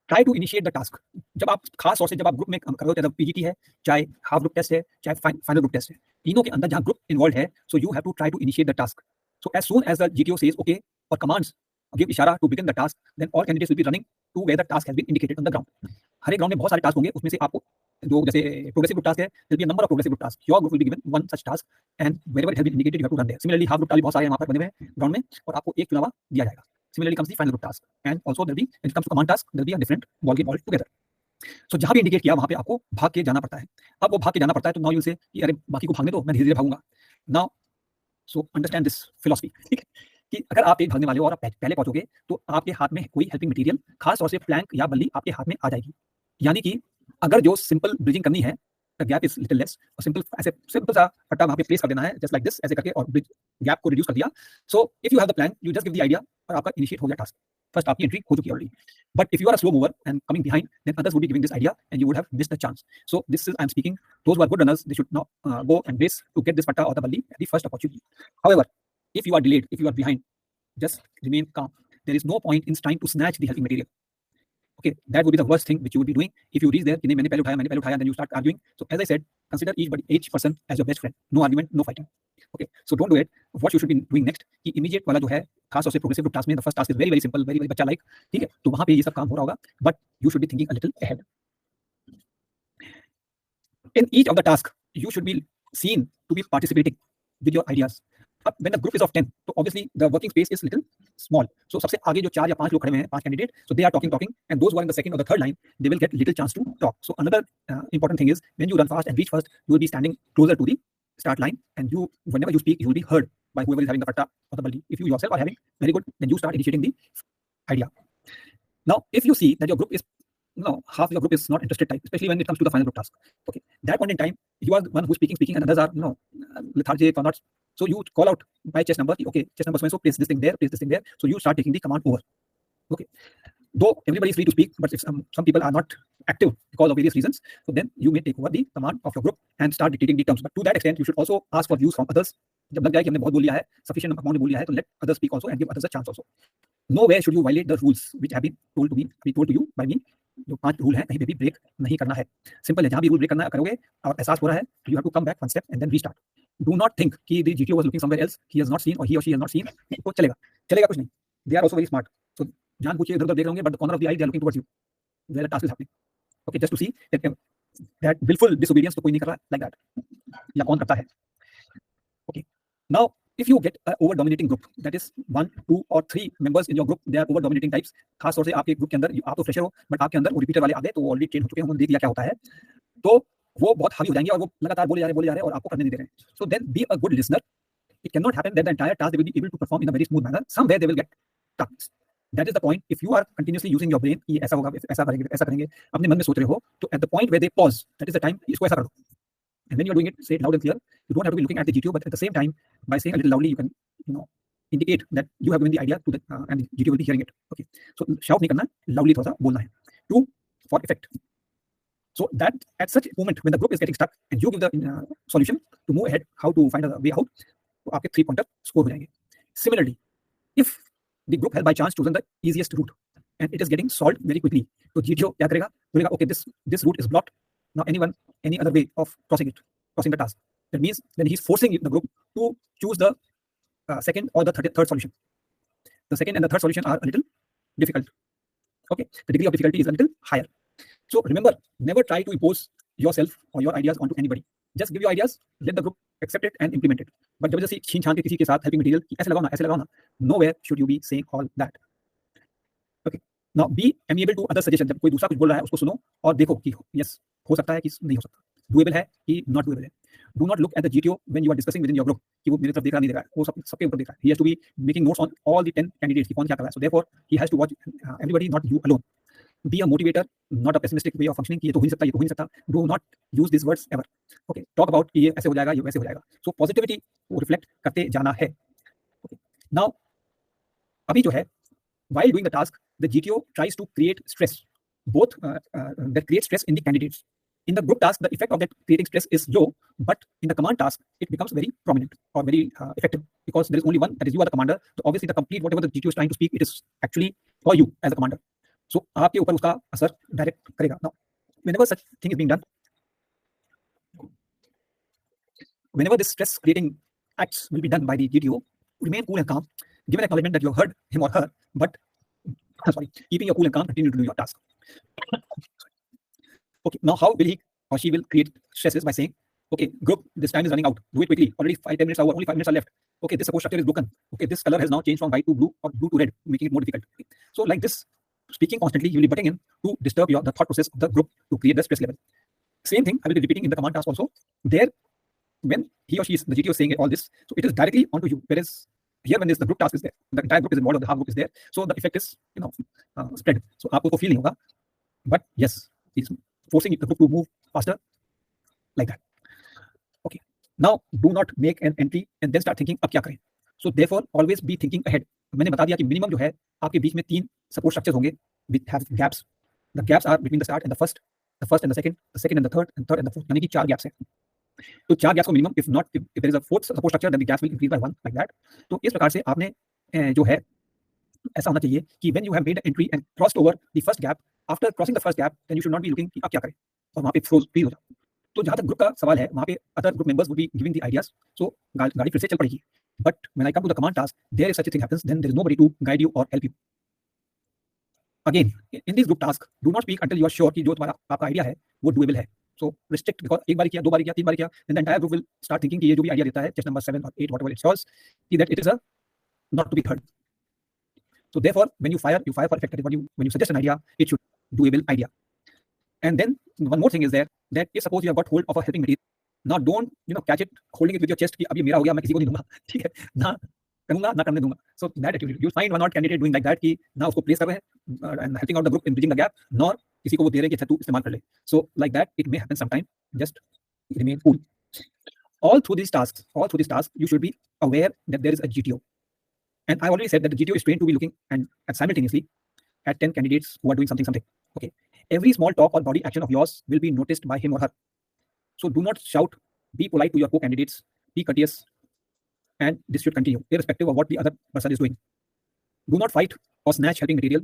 [SPEAKER 1] Try to initiate the task. जब आप खास तौर से जब आप ग्रुप में कर रहे हो, चाहे पीजीटी है, चाहे हाफ ग्रुप टेस्ट है, चाहे फाइनल ग्रुप टेस्ट है, तीनों के अंदर जहां ग्रुप इन्वॉल्व है, so you have to try to initiate the task. So as soon as the GTO says okay or commands give इशारा to begin the task, then all candidates will be running to where the task has been indicated on the ground. हर एक ground में बहुत सारे task होंगे, उसमें से आपको जो जैसे प्रोग्रेसिव ग्रुप टास्क है, there'll be a number of progressive group tasks. Your group will be given one such task, and wherever it has been indicated, you have to run there. Similarly, half group task बहुत सारे यहाँ पर बने हुए हैं ground में, और आपको एक चुनावा दिया जाएगा. Similarly comes the final group task, and also there'll be, when it comes to command task, there'll be a different ball game altogether. So जहाँ भी इंडिकेट किया वहाँ पे आपको भाग के जाना पड़ता है. अब वो भाग के जाना पड़ता है, तो नाउ यू से कि अरे बाकी को भागने दो, मैं धीरे धीरे भागूंगा. Now so understand this philosophy, ठीक है, कि अगर आप तेज भागने वाले हो और आप पहले पहुंचोगे, तो आपके हाथ में कोई हेल्पिंग मटेरियल, खास तौर से प्लैंक या बल्ली आपके हाथ में आ जाएगी. यानी कि अगर जो सिंपल ब्रिजिंग करनी है, गैप इज लिटिल लेस, और सिंपल सा पट्टा वहां पे प्लेस कर देना है, जस्ट लाइक दिस, ऐसे करके, और ब्रिज गैप को रिड्यूस कर दिया. So if you have the plan, you just give the idea, और आपका इनिशिएट हो गया टास्क. फर्स्ट आपकी एंट्री हो चुकी है already. But if you are a slow mover and coming behind, then others would be giving this idea and you would have missed the chance. So this is, I am speaking those who are good runners, they should not go and race to get this पट्टा और the बल्ली at the first opportunity. However, if you are delayed, if you are behind, just remain calm. There is no point in trying to snatch the helping material. Okay, that would be the worst thing which you would be doing if you reach there. मैंने पहले उठाया, and then you start arguing. So as I said, consider each person as your best friend. No argument, no fighting. Okay, so don't do it. What you should be doing next, कि immediate वाला जो है, खास तौर से progressive group task में, the first task is very simple, very बच्चा like, ठीक है, तो वहाँ पे ये सब काम हो रहा होगा, but you should be thinking a little ahead. In each of the task, you should be seen to be participating with your ideas. अब when the group is of 10, तो obviously the working space is little small. So सबसे आगे जो 4 या 5 लोग खड़े हुए हैं, 5 candidate, so they are talking, and those who are in the second or the third line, they will get little chance to talk. So another important thing is, when you run fast and reach first, you will be standing closer to the start line, and you, whenever you speak, you will be heard by whoever is having the patta or the balli. If you yourself are having, very good, then you start initiating the idea. Now, if you see that your group is, half your group is not interested type, especially when it comes to the final group task. Okay, that point in time, you are the one who's speaking, and others are, lethargic or not. So you call out by chess number. Okay, chess number so place this thing there, place this thing there. So you start taking the command over. Okay, though everybody is free to speak, but if some people are not active because of various reasons, so then you may take over the command of your group and start dictating the terms. But to that extent, you should also ask for views from others. जब लग जाए कि हमने बहुत बोल लिया है, sufficient amount बोल लिया है, तो let others speak also and give others a chance also. Nowhere should you violate the rules which have been told to you by me. जो 5 रूल हैं, कहीं पे भी ब्रेक नहीं करना है. सिंपल है, जहां भी रूल ब्रेक करना करोगे और एहसास हो रहा है, तो you have to come back 1 step and then restart. Do not think कि the GTO was looking somewhere else, he has not seen, or he और शी हैज नॉट सीन, तो चलेगा कुछ नहीं. They are also very smart. So जान पूछिए इधर-उधर देख रहे होंगे, but the corner of the eye they are looking towards you where the task is happening. Okay, just to see that wilful disobedience तो कोई नहीं कर रहा लाइक दैट, या कौन करता है. Okay, now if you get an over dominating group, that is 1, 2 or 3 members in your group, they are over dominating types. खास तौर से आपके ग्रुप के अंदर, आप तो फ्रेशर हो, बट आपके अंदर वो रिपीटर वाले आ गए, तो वो ऑलरेडी ट्रेन हो चुके हैं, उन्होंने देख लिया क्या होता है, तो वो बहुत हावी हो जाएंगे और वो लगातार बोले जा रहे हैं और आपको करने नहीं दे रहे हैं. So then be a good listener. It cannot happen that the entire task they will be able to perform in a very smooth manner. Somewhere they will get stuck. That is the point. If you are continuously using your brain, कि ऐसा होगा, ऐसा करेंगे, अपने मन में सोच रहे हो, तो at the point where they pause, that is the time, इसको ऐसा कर दो. And when you are doing it, say it loud and clear. You don't have to be looking at the GTO, but at the same time, by saying a little loudly, you can, indicate that you have given the idea to the, and the GTO will be hearing it. Okay. So shout नहीं करना, loudly थोड़ा सा बोलना है. 2, for effect. So that at such a moment when the group is getting stuck and you give the solution to move ahead, how to find a way out, तो आपके 3 pointer score हो जाएंगे. Similarly, if the group has by chance chosen the easiest route and it is getting solved very quickly, तो GTO क्या करेगा? बोलेगा, okay, this route is blocked. Now any other way of crossing the task. That means then he's forcing the group to choose the second or the third solution. The second and the third solution are a little difficult. Okay, the degree of difficulty is a little higher. So remember, never try to impose yourself or your ideas onto anybody. Just give your ideas, let the group accept it and implement it. But जबरदस्ती छीन छान के किसी के साथ helping material ऐसे लगाओ ना, nowhere should you be saying all that. Okay, now be amiable to other suggestions. जब कोई दूसरा कुछ बोल रहा है, उसको सुनो और देखो कि yes, हो सकता है कि नहीं हो सकता, doable है कि not doable है. Do not look at the GTO when you are discussing within your group कि वो मेरी तरफ देख रहा नहीं देख रहा है, वो सबके ऊपर देख रहा है. He has to be making notes on all the 10 candidates कि कौन क्या कर रहा है. So therefore he has to watch everybody, not you alone. Be a motivator, not a pessimistic way of functioning कि ये तो हो नहीं सकता. Do not use these words ever. Okay, talk about कि ये ऐसे हो जाएगा, ये वैसे हो जाएगा. So positivity को reflect करते जाना है. Okay, now अभी जो है, while doing the task, the GTO tries to create stress. Both that create stress in the candidates. In the group task, the effect of that creating stress is low, but in the command task, it becomes very prominent or very effective because there is only one, that is you are the commander. So obviously, the complete whatever the GTO is trying to speak, it is actually for you as a commander. So आपके ऊपर उसका असर direct करेगा. Now, whenever such thing is being done, whenever this stress creating acts will be done by the GTO, remain cool and calm, give an acknowledgement that you have heard him or her, but keeping your cool and calm, continue to do your task. Okay, now how will he or she will create stresses by saying, okay, group, this time is running out. Do it quickly. Already 5-10 minutes are over. Only 5 minutes are left. Okay, this support structure is broken. Okay, this color has now changed from white to blue or blue to red, making it more difficult. Okay. So like this, speaking constantly, you will be butting in to disturb the thought process of the group to create the stress level. Same thing I will be repeating in the command task also. There, when he or she is, the GTO is saying all this, so it is directly onto you. Whereas here, when the group task is there, the entire group is involved, or the half group is there, so the effect is spread. So आपको feel नहीं होगा, but yes, it's forcing the group to move faster like that. Okay. Now do not make an entry and then start thinking अब क्या करें. So therefore always be thinking ahead. मैंने बता दिया कि minimum जो है आपके बीच में 3 support structures होंगे with have gaps. The gaps are between the start and the first and the second and the third and the fourth. यानी कि 4 gaps हैं. तो 4 gaps को minimum, if not, if there is a fourth support structure, then the gaps will increase by 1 like that. तो इस प्रकार से आपने जो है ऐसा होना चाहिए कि when you have made an entry and crossed over the first gap, after crossing the first gap, then you should not be looking कि आप क्या करें और वहाँ पे फ्रीज हो जाओ. तो जहाँ तक ग्रुप का सवाल है, वहाँ पे other group members would be giving the ideas. So गाड़ी फिर से चल पड़ेगी. But when I come to the command task, there is such a thing happens, then there is nobody to guide you or help you. Again, in this group task, do not speak until you are sure कि जो तुम्हारा आपका idea है वो doable है. So restrict, because एक बार किया, 2 बार किया, 3 बार किया, then the entire group will start thinking कि ये जो भी आइडिया देता है, chest number 7 or 8, whatever it's yours, that it is a not to be heard. So therefore, when you fire for effect. When you suggest an idea, it should doable idea. And then one more thing is there, that if suppose you have got hold of a helping material, now don't catch it holding it with your chest कि अब ये मेरा हो गया, मैं किसी को नहीं दूंगा, ठीक है ना, करूंगा ना करने दूंगा. So that attitude, you find one not candidate doing like that कि ना उसको place कर रहे हैं and helping out the group in bridging the gap, nor किसी को वो दे रहे हैं कि अच्छा तू इस्तेमाल कर ले. So like that it may happen sometime. Just remain cool. All through these tasks, you should be aware that there is a GTO. And I already said that the GTO is trained to be looking and simultaneously at 10 candidates who are doing something. Okay. Every small talk or body action of yours will be noticed by him or her. So do not shout. Be polite to your co-candidates. Be courteous. And this should continue, irrespective of what the other person is doing. Do not fight or snatch helping material.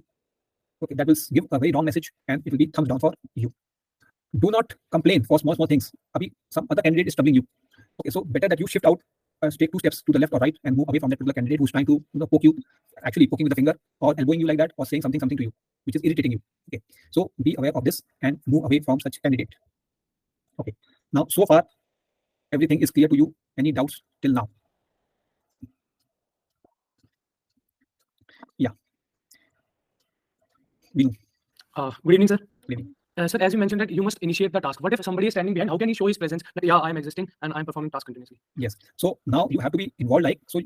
[SPEAKER 1] Okay, that will give a very wrong message and it will be thumbs down for you. Do not complain for small things. Abhi, some other candidate is troubling you. Okay, so better that you shift out, take 2 steps to the left or right and move away from that particular candidate who's trying to poke you, actually poking with the finger or elbowing you like that, or saying something to you, which is irritating you. Okay, so be aware of this and move away from such candidate. Okay, now so far everything is clear to you. Any doubts till now? Yeah. Good
[SPEAKER 2] evening, sir.
[SPEAKER 1] Good evening.
[SPEAKER 2] Sir, as you mentioned that you must initiate the task. What if somebody is standing behind? How can he show his presence that yeah, I am existing and I am performing task continuously?
[SPEAKER 1] Yes. So now you have to be involved. Like, so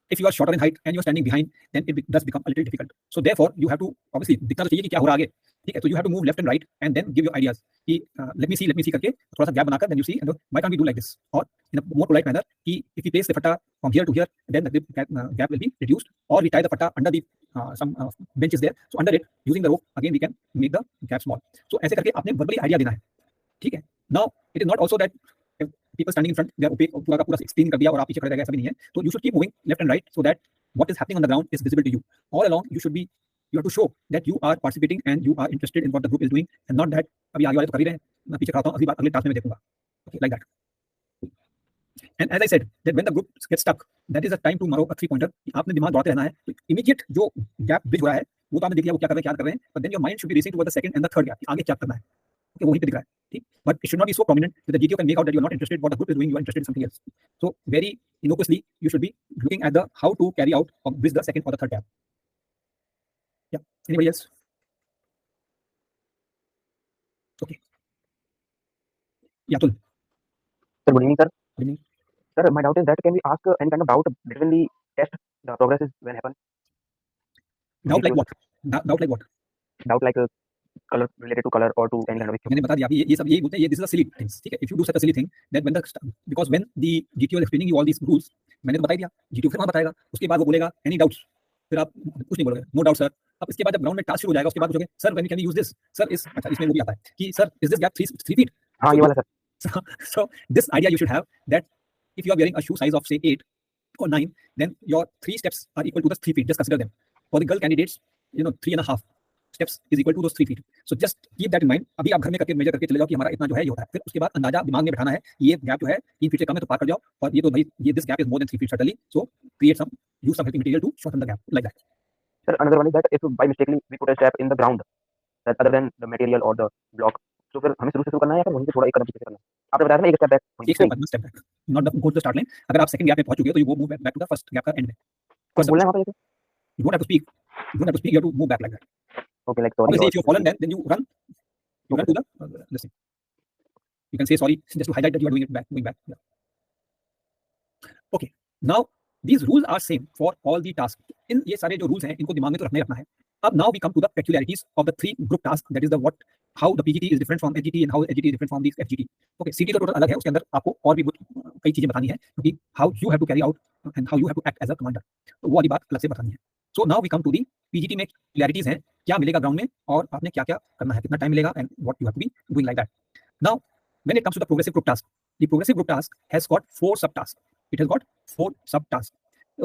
[SPEAKER 1] if you are shorter in height and you are standing behind, then it does become a little difficult. So therefore, you have to obviously दिखना चाहिए कि क्या हो रहा है आगे. ठीक है. So you have to move left and right and then give your ideas. कि let me see करके थोड़ा सा gap बनाकर, then you see, and why can't we do like this? Or in a more polite manner, कि if we place the fatta from here to here, then the gap will be reduced. Or we tie the fatta under the some benches there. So under it, using the rope, again we can make the gap small. So ऐसे करके आपने verbally idea देना है. ठीक है. Now it is not also that people standing in front, they are opaque, पूरा का पूरा explain कर दिया और आप पीछे खड़े रह गए, ऐसा भी नहीं है. So you should keep moving left and right so that what is happening on the ground is visible to you. All along you have to show that you are participating and you are interested in what the group is doing, and not that अभी आगे वाले तो कर ही रहे हैं, मैं पीछे खड़ा हूं, अगली टास्क में मैं देखूंगा. Okay, like that. And as I said, that when the group gets stuck, that is a time to mark a 3-pointer. आपने दिमाग दौड़ाते रहना है. तो immediate जो gap bridge हो रहा है, वो तो आपने देख लिया वो क्या कर रहे हैं, but then your mind should be racing towards the second and the third gap. आगे क्या करना है? Okay, वहीं पे दिख रहा है. ठीक? But it should not be so prominent that the GTO can make out that you are not interested in what the group is doing, you are interested in something else. So very innocuously, you should be looking at the how to carry out or bridge the second or the third gap. Yeah. Anybody else? Okay. Yeah, Tul.
[SPEAKER 3] Sir, good evening, sir.
[SPEAKER 1] Good evening.
[SPEAKER 3] Sir, my doubt is that can we ask any kind of doubt between the test, the progresses when happen?
[SPEAKER 1] Doubt like what? Doubt like what?
[SPEAKER 3] Doubt like color related to color or to any kind of issue.
[SPEAKER 1] मैंने बता दिया ये सब यही बोलते हैं, this is a silly things. ठीक है. If you do such a silly thing, that because when the GTO is explaining you all these rules, मैंने तो बता दिया, GTO फिर वहाँ बताएगा, उसके बाद वो बोलेगा any doubts, फिर आप कुछ नहीं बोलोगे, no doubt sir. अब इसके बाद जब ग्राउंड में टास्क शुरू हो जाएगा, उसके बाद पूछोगे sir when can we use this? Sir इस अच्छा इसमें वो भी आता है कि sir is this gap 3 feet?
[SPEAKER 3] हाँ ये वाला sir.
[SPEAKER 1] So this idea you should have, that if you are wearing a shoe size of say 8 or 9, then your 3 steps are equal to the 3 feet. Just consider them. For the girl candidates, 3.5 steps is equal to those 3 feet. So just keep that in mind. अभी आप घर में करके major करके चले जाओ कि हमारा इतना जो है ये होता है. फिर उसके बाद अंदाजा दिमाग में बैठाना है ये गैप जो है 3 फीट से कम है तो पार कर जाओ, और ये तो भाई ये this gap is more than 3 feet certainly. So use some helping material to shorten the gap like that.
[SPEAKER 3] Sir, another one is that if by mistakenly we put a step in the ground that other than the material or the block, तो फिर हमें शुरू से शुरू करना है या फिर वहीं से थोड़ा एक कदम पीछे से करना है? आपने बताया था ना एक स्टेप बैक वहीं
[SPEAKER 1] एक
[SPEAKER 3] से
[SPEAKER 1] स्टेप बाद step back, not go to the start line. अगर आप सेकंड गैप में पहुंच चुके हो तो you move back to the first gap का एंड में।
[SPEAKER 3] कुछ बोलना है वहाँ पे जैसे?
[SPEAKER 1] You don't have to speak. You don't have to speak. You have to move back like that.
[SPEAKER 3] Okay like sorry
[SPEAKER 1] Obviously,
[SPEAKER 3] और
[SPEAKER 1] if you've fallen, then you run. You run to the this thing. You can say sorry just to highlight that you are doing it back, going back. Yeah. Okay. Now these rules are same for all the tasks. इन ये सारे जो rules हैं इनको दिमाग में तो रखना है। अब now we come to the peculiarities of the three group tasks. That is the what, how the PGT is different from HGT and how HGT is different from the FGT. Okay. CT तो total अलग है, उसके अंदर आपको और भी कई चीजें बतानी है क्योंकि how you have to carry out and how you have to act as a commander. तो वो वाली बात अलग से बतानी है. So now we come to the PGT में क्लैरिटीज हैं, क्या मिलेगा ग्राउंड में और आपने क्या क्या करना है, कितना टाइम मिलेगा and what you have to be doing like that. Now when it comes to the progressive group task, the progressive group task has got 4 subtasks. It has got 4 subtasks.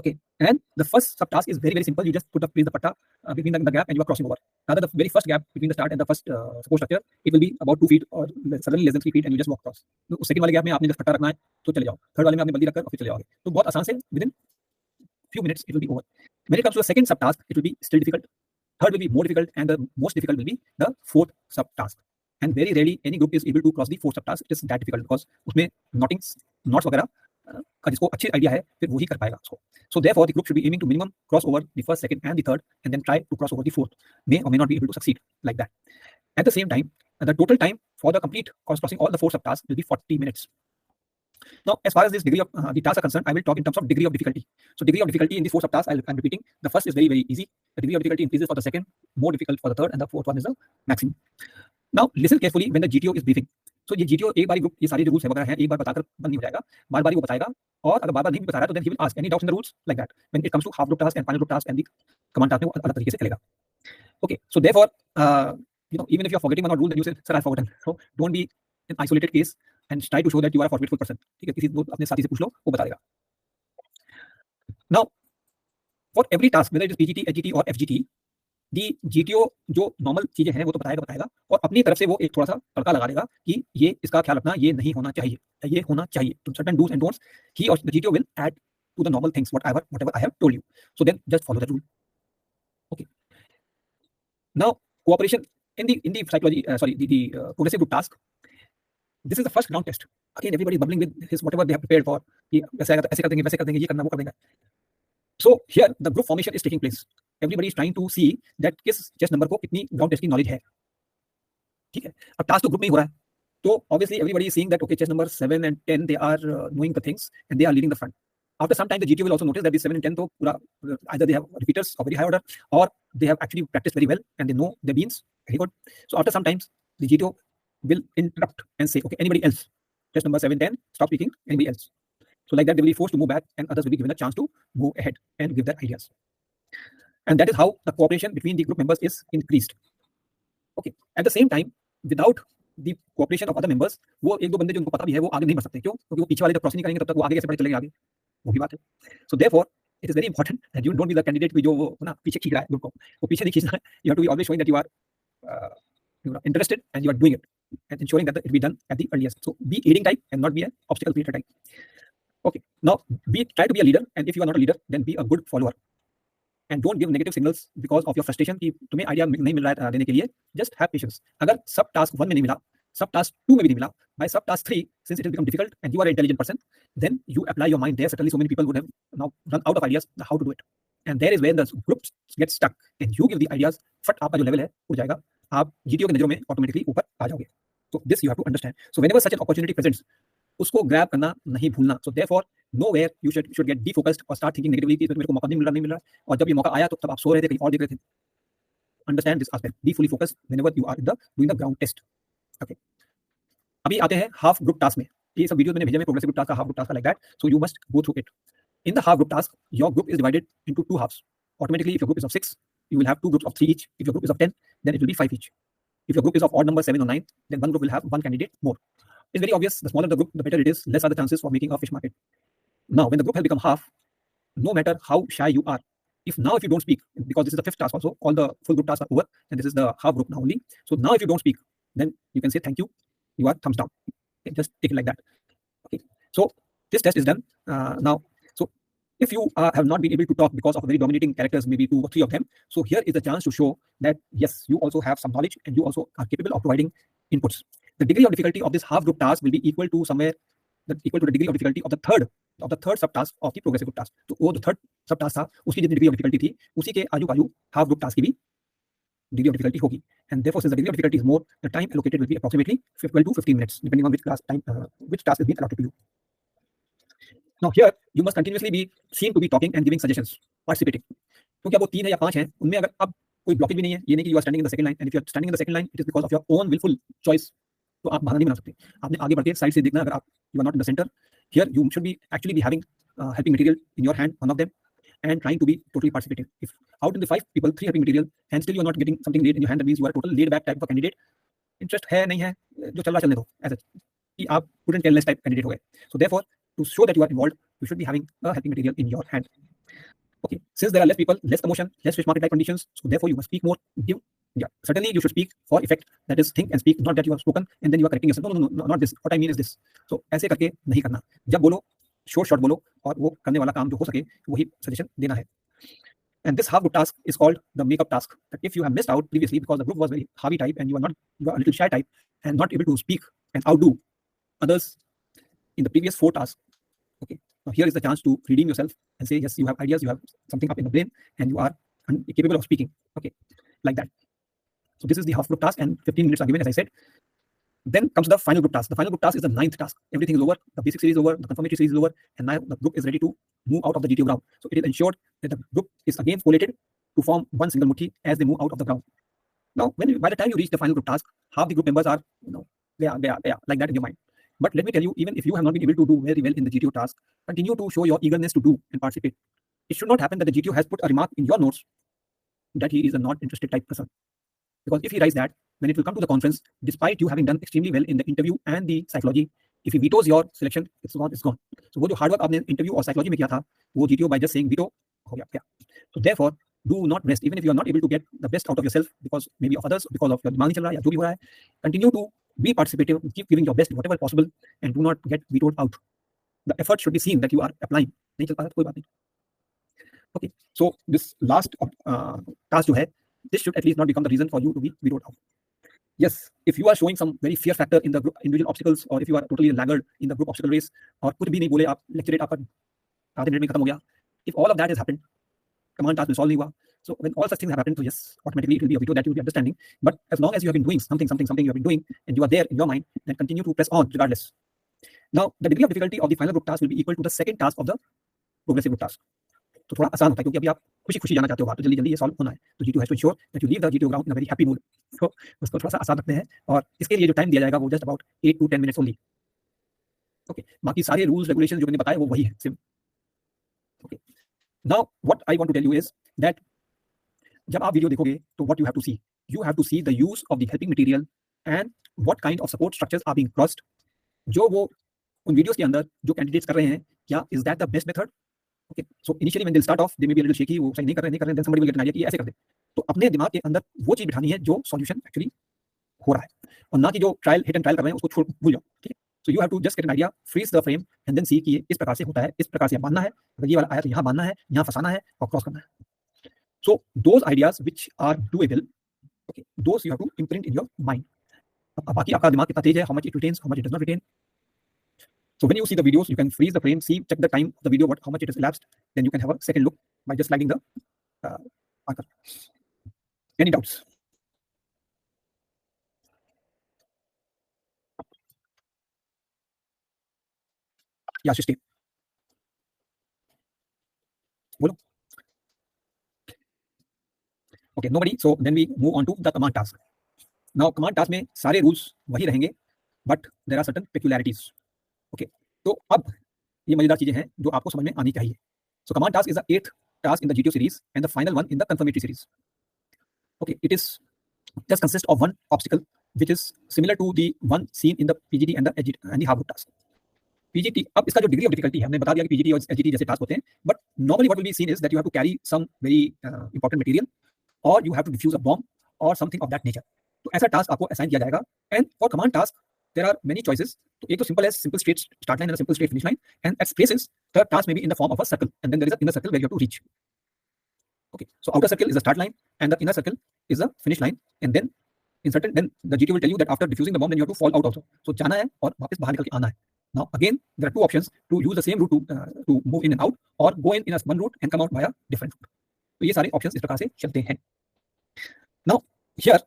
[SPEAKER 1] Okay, and the first subtask is very simple. You just put place the patta between the gap and you are crossing over. Rather, the very first gap between the start and the first support structure, it will be about 2 feet or suddenly less than 3 feet, and you just walk across. तो उस second वाले gap में आपने just पट्टा रखना है तो चले जाओ, थर्ड वाले में आपने बल्ली रखकर और फिर चले जाओगे, तो बहुत आसान से within few minutes it will be over. When it comes to the second subtask, it will be still difficult. Third will be more difficult, and the most difficult will be the fourth subtask. And very rarely any group is able to cross the fourth subtask. It is that difficult because उसमें knots वगैरह का जिसको अच्छी idea है फिर वही कर पाएगा उसको. So therefore the group should be aiming to minimum cross over the first, second and the third, and then try to cross over the fourth. May or may not be able to succeed like that. At the same time, the total time for the complete crossing all the 4 subtasks will be 40 minutes. Now, as far as this degree of the tasks are concerned, I will talk in terms of degree of difficulty. So, degree of difficulty in the 4 subtasks, I'm repeating. The first is very easy. The degree of difficulty increases for the second, more difficult for the third, and the fourth one is the maximum. Now, listen carefully when the GTO is briefing. So, ये GTO एक बारी group ये सारे जो rules वगैरह हैं एक बार बताकर बंद नहीं हो जाएगा, बार-बार वो बताएगा, और अगर बार-बार नहीं बता रहा है तो then he will ask any doubts in the rules like that. When it comes to half group task and final group task and the command task में वो अलग तरीके से चलेगा. Okay, so therefore, even if you are forgetting one or rule, then you say, sir, I've forgotten. So don't be an isolated case and try to show that you are a forgetful person. ठीक है, किसी को अपने साथी से पूछ लो, वो बता देगा. Now, for every task, whether it is PGT, HGT or FGT, the GTO जो नॉर्मल चीजें हैं वो तो बताएगा और अपनी तरफ से वो एक थोड़ा सा तड़का लगा देगा कि ये इसका ख्याल रखना, ये नहीं होना चाहिए, ये होना चाहिए. तो certain do's and don'ts, he or the GTO will add to the normal things whatever I have told you. So then just follow the rule. Okay. Now cooperation in the psychology, the progressive group task. This is the first ground test. Again, everybody is bubbling with his whatever they have prepared for. ऐसे कर देंगे, ये करना, वो कर देंगे. So here the group formation is taking place. Everybody is trying to see that किस chess number को कितनी ground test की knowledge है. ठीक है. अब task तो group में ही हो रहा है. तो obviously everybody is seeing that okay, chess number 7 and 10 they are knowing the things and they are leading the front. After some time the GTO will also notice that these 7 and 10 तो पूरा either they have repeaters of very high order or they have actually practiced very well and they know their beans very good. So after some times the GTO will interrupt and say okay, anybody else, chess number 7, 10, stop speaking, anybody else. So like that they will be forced to move back and others will be given a chance to move ahead and give their ideas. And that is how the cooperation between the group members is increased. Okay. At the same time, without the cooperation of other members, वो एक दो बंदे जो उनको पता भी है वो आगे नहीं बढ़ सकते. क्यों? क्योंकि वो पीछे वाले जब क्रॉस नहीं करेंगे तब तक वो आगे कैसे बढ़ चलेंगे आगे, वो भी बात है. So therefore, it is very important that you don't be the candidate जो वो ना पीछे खींच रहा है ग्रुप को, वो पीछे नहीं खींचना है. You have to be always showing that you are interested and you are doing it and ensuring that it will be done at the earliest. So be aiding type and not be an obstacle creator type. Okay. Now try to be a leader, and if you are not a leader, then be a good follower. And don't give negative signals because of your frustration कि तुम्हें idea नहीं मिल रहा है देने के लिए. Just have patience. अगर सब टास्क 1 में नहीं मिला, सब टास्क 2 में भी नहीं मिला, by sub task 3, since it has become difficult and you are an intelligent person, then you apply your mind there. Certainly so many people would have now run out of ideas how to do it. And there is where the group gets stuck and you give the ideas, फट आपका जो level है उड़ जाएगा, आप GTO के नजरों में ऑटोमेटिकली ऊपर आ जाओगे. So this you have to understand. So whenever such an opportunity presents, उसको ग्रैब करना नहीं भूलना. So therefore nowhere you should get defocused or start thinking negatively कि मेरे को मौका नहीं मिल रहा, और जब ये मौका आया तो तब आप सो रहे थे, कहीं और देख रहे थे. Understand this aspect. Be fully focused whenever you are doing the ground test. Okay. अभी आते हैं हाफ ग्रुप टास्क में. ये सब वीडियो मैंने भेजे में प्रोग्रेसिव ग्रुप टास्क का, हाफ ग्रुप टास्क का, like that. So you must go through it. In the half group task, your group is divided into 2 halves. Automatically, if your group is of 6, you will have 2 groups of 3 each. If your group is of 10, then it will be 5 each. If your group is of odd number 7 or 9, then one group will have one candidate more. It's very obvious. The smaller the group, the better it is. Less are the chances for making a fish market. Now, when the group has become half, no matter how shy you are, if you don't speak, because this is the 5th task also, all the full group tasks are over, and this is the half group now only. So now if you don't speak, then you can say thank you. You are thumbs down. Okay, just take it like that. Okay. So this test is done now. So if you have not been able to talk because of very dominating characters, maybe 2 or 3 of them, so here is the chance to show that yes, you also have some knowledge and you also are capable of providing inputs. the degree of difficulty of this half group task will be equal to somewhere equal to the degree of difficulty of the third subtask of the progressive group task. तो वो जो third subtask था उसकी जितनी degree of difficulty थी उसी के आजू बाजू हाफ ग्रुप टास्क की भी degree of difficulty होगी. And therefore, since the degree of difficulty is more, the time allocated will be approximately 12 to 15 minutes, depending on which task is being allotted to you. Now here, you must continuously be seen to be talking and giving suggestions, participating. क्योंकि अब वो 3 है या 5 हैं, उनमें अगर अब कोई ब्लॉकेज भी नहीं है, ये नहीं कि you are standing in the second line, and if you are standing in the second line, it is because of your own willful choice. तो आप बहाना नहीं बना सकते. आपने आगे बढ़ के साइड से देखना. अगर आप you are not in the center, here you should be actually be having helping material in your hand, one of them, and trying to be totally participative. If out in the 5 people, 3 helping material, and still you are not getting something laid in your hand, that means you are a total laid back type of a candidate. Interest है नहीं है, जो चल रहा चलने दो. ऐसा कि आप couldn't tell less type candidate हो गए. So therefore, to show that you are involved, you should be having a helping material in your hand. Okay, since there are less people, less commotion, less fish market type conditions, so therefore you must speak more. Certainly you should speak for effect, that is think and speak, not that you have spoken and then you are correcting yourself. No, not this. What I mean is this. So ऐसे करके नहीं करना. जब बोलो short बोलो और वो करने वाला काम जो हो सके वही सजेशन देना है. And this half group task is called the makeup task. That if you have missed out previously because the group was very heavy type and you are a little shy type and not able to speak and outdo others in the previous 4 tasks. Okay, now here is the chance to redeem yourself and say yes, you have ideas, you have something up in the brain, and you are capable of speaking. Okay, like that. So this is the half group task, and 15 minutes are given, as I said. Then comes the final group task. The final group task is the 9th task. Everything is over. The basic series is over. The confirmatory series is over, and now the group is ready to move out of the GTO ground. So it is ensured that the group is again collated to form one single muthi as they move out of the ground. Now, by the time you reach the final group task, half the group members are, they are like that in your mind. But let me tell you, even if you have not been able to do very well in the GTO task, continue to show your eagerness to do and participate. It should not happen that the GTO has put a remark in your notes that he is a not interested type person. Because if he writes that, when it will come to the conference, despite you having done extremely well in the interview and the psychology, if he vetoes your selection, it's gone. So वो जो hard work आपने interview और psychology में किया था, वो GTO by just saying veto हो गया. So therefore, do not rest, even if you are not able to get the best out of yourself because maybe of others, because of your दिमाग नहीं चल रहा है या जो भी हो रहा है, continue to be participative, keep giving your best whatever possible, and do not get vetoed out. The effort should be seen that you are applying. नहीं चल पा रहा तो कोई बात नहीं. Okay, so this last task जो है, this should at least not become the reason for you to be vetoed out. Yes, if you are showing some very fear factor in the group individual obstacles, or if you are totally laggard in the group obstacle race, और कुछ भी नहीं बोले आप, lecture rate आपका आधे minute में खत्म हो गया. If all of that has happened, command task में solve नहीं हुआ. So when all such things have happened, so yes, automatically it will be a veto that you will be understanding. But as long as you have been doing something you have been doing, and you are there in your mind, then continue to press on regardless. Now, the degree of difficulty of the final group task will be equal to the second task of the progressive group task. तो थोड़ा आसान होता है क्योंकि अभी आप खुशी जाना चाहते हो, तो जल्दी ये सॉल्व होना है. तो GTO has to ensure that you leave the GTO ground in a very happy mood. So उसको थोड़ा सा आसान रखते हैं और इसके लिए जो टाइम दिया जाएगा वो just about 8 to 10 minutes only. Okay, बाकी सारे रूल्स रेगुलेशन जो मैंने बताए वो वही है, सिर्फ. Okay, now what I want to tell you is that जब आप वीडियो देखोगे तो what you have to see the use of the helping material and what kind of support structures are being crossed. जो वो उन videos के अंदर जो कैंडिडेट्स कर रहे हैं, क्या is that the best method? Okay, so initially when they'll start off, they may be a little shaky, वो सही नहीं कर रहे, then somebody will get an idea कि ऐसे कर दे. तो अपने दिमाग के अंदर वो चीज बिठानी है जो सॉल्यूशन एक्चुअली हो रहा है, और ना कि जो हिट एंड ट्रायल कर रहे हैं उसको भूल जाओ. ठीक है, so you have to just get an idea, freeze the frame and then see कि ये इस प्रकार से होता है, इस प्रकार से बांधना है, अगर ये वाला आया तो यहाँ बांधना है, यहाँ फंसाना है और क्रॉस करना है. So those ideas which are doable, okay, those you have to imprint in your mind. अब बाकी आपका दिमाग कितना तेज है, how much it retains, how much it does not retain. So when you see the videos, you can freeze the frame, check the time of the video, how much it has elapsed. Then you can have a second look by just sliding the marker. Any doubts? Yeah, Shrishti. Bolo. Okay, nobody. So then we move on to the command task. Now command task में सारे rules वही रहेंगे, but there are certain peculiarities. Okay, तो अब ये मजेदार चीजें हैं जो आपको समझ में आनी चाहिए. So command task is the 8th task in the GTO series and the final one in the confirmatory series. Okay, it is just consists of one obstacle which is similar to the one seen in the PGT and the half group task. PGT, अब इसका जो degree of difficulty है, हमने बता दिया कि PGT और SGT जैसे टास्क होते हैं, but normally what will be seen is that you have to carry some very important material or you have to defuse a bomb or something of that nature. तो ऐसा task आपको assign किया जाएगा. And for command task there are many choices. तो एक तो simple straight start line and a simple straight finish line, and at places the task may be in the form of a circle, and then there is an inner circle where you have to reach. Okay, so outer circle is the start line and the inner circle is the finish line, and then in certain, then the GTO will tell you that after defusing the bomb, then you have to fall out also. So जाना है और वापस बाहर निकल के आना है. Now again, there are two options to use the same route to move in and out, or go in a one route and come out by a different route. तो ये सारे options इस प्रकार से चलते हैं. Now here,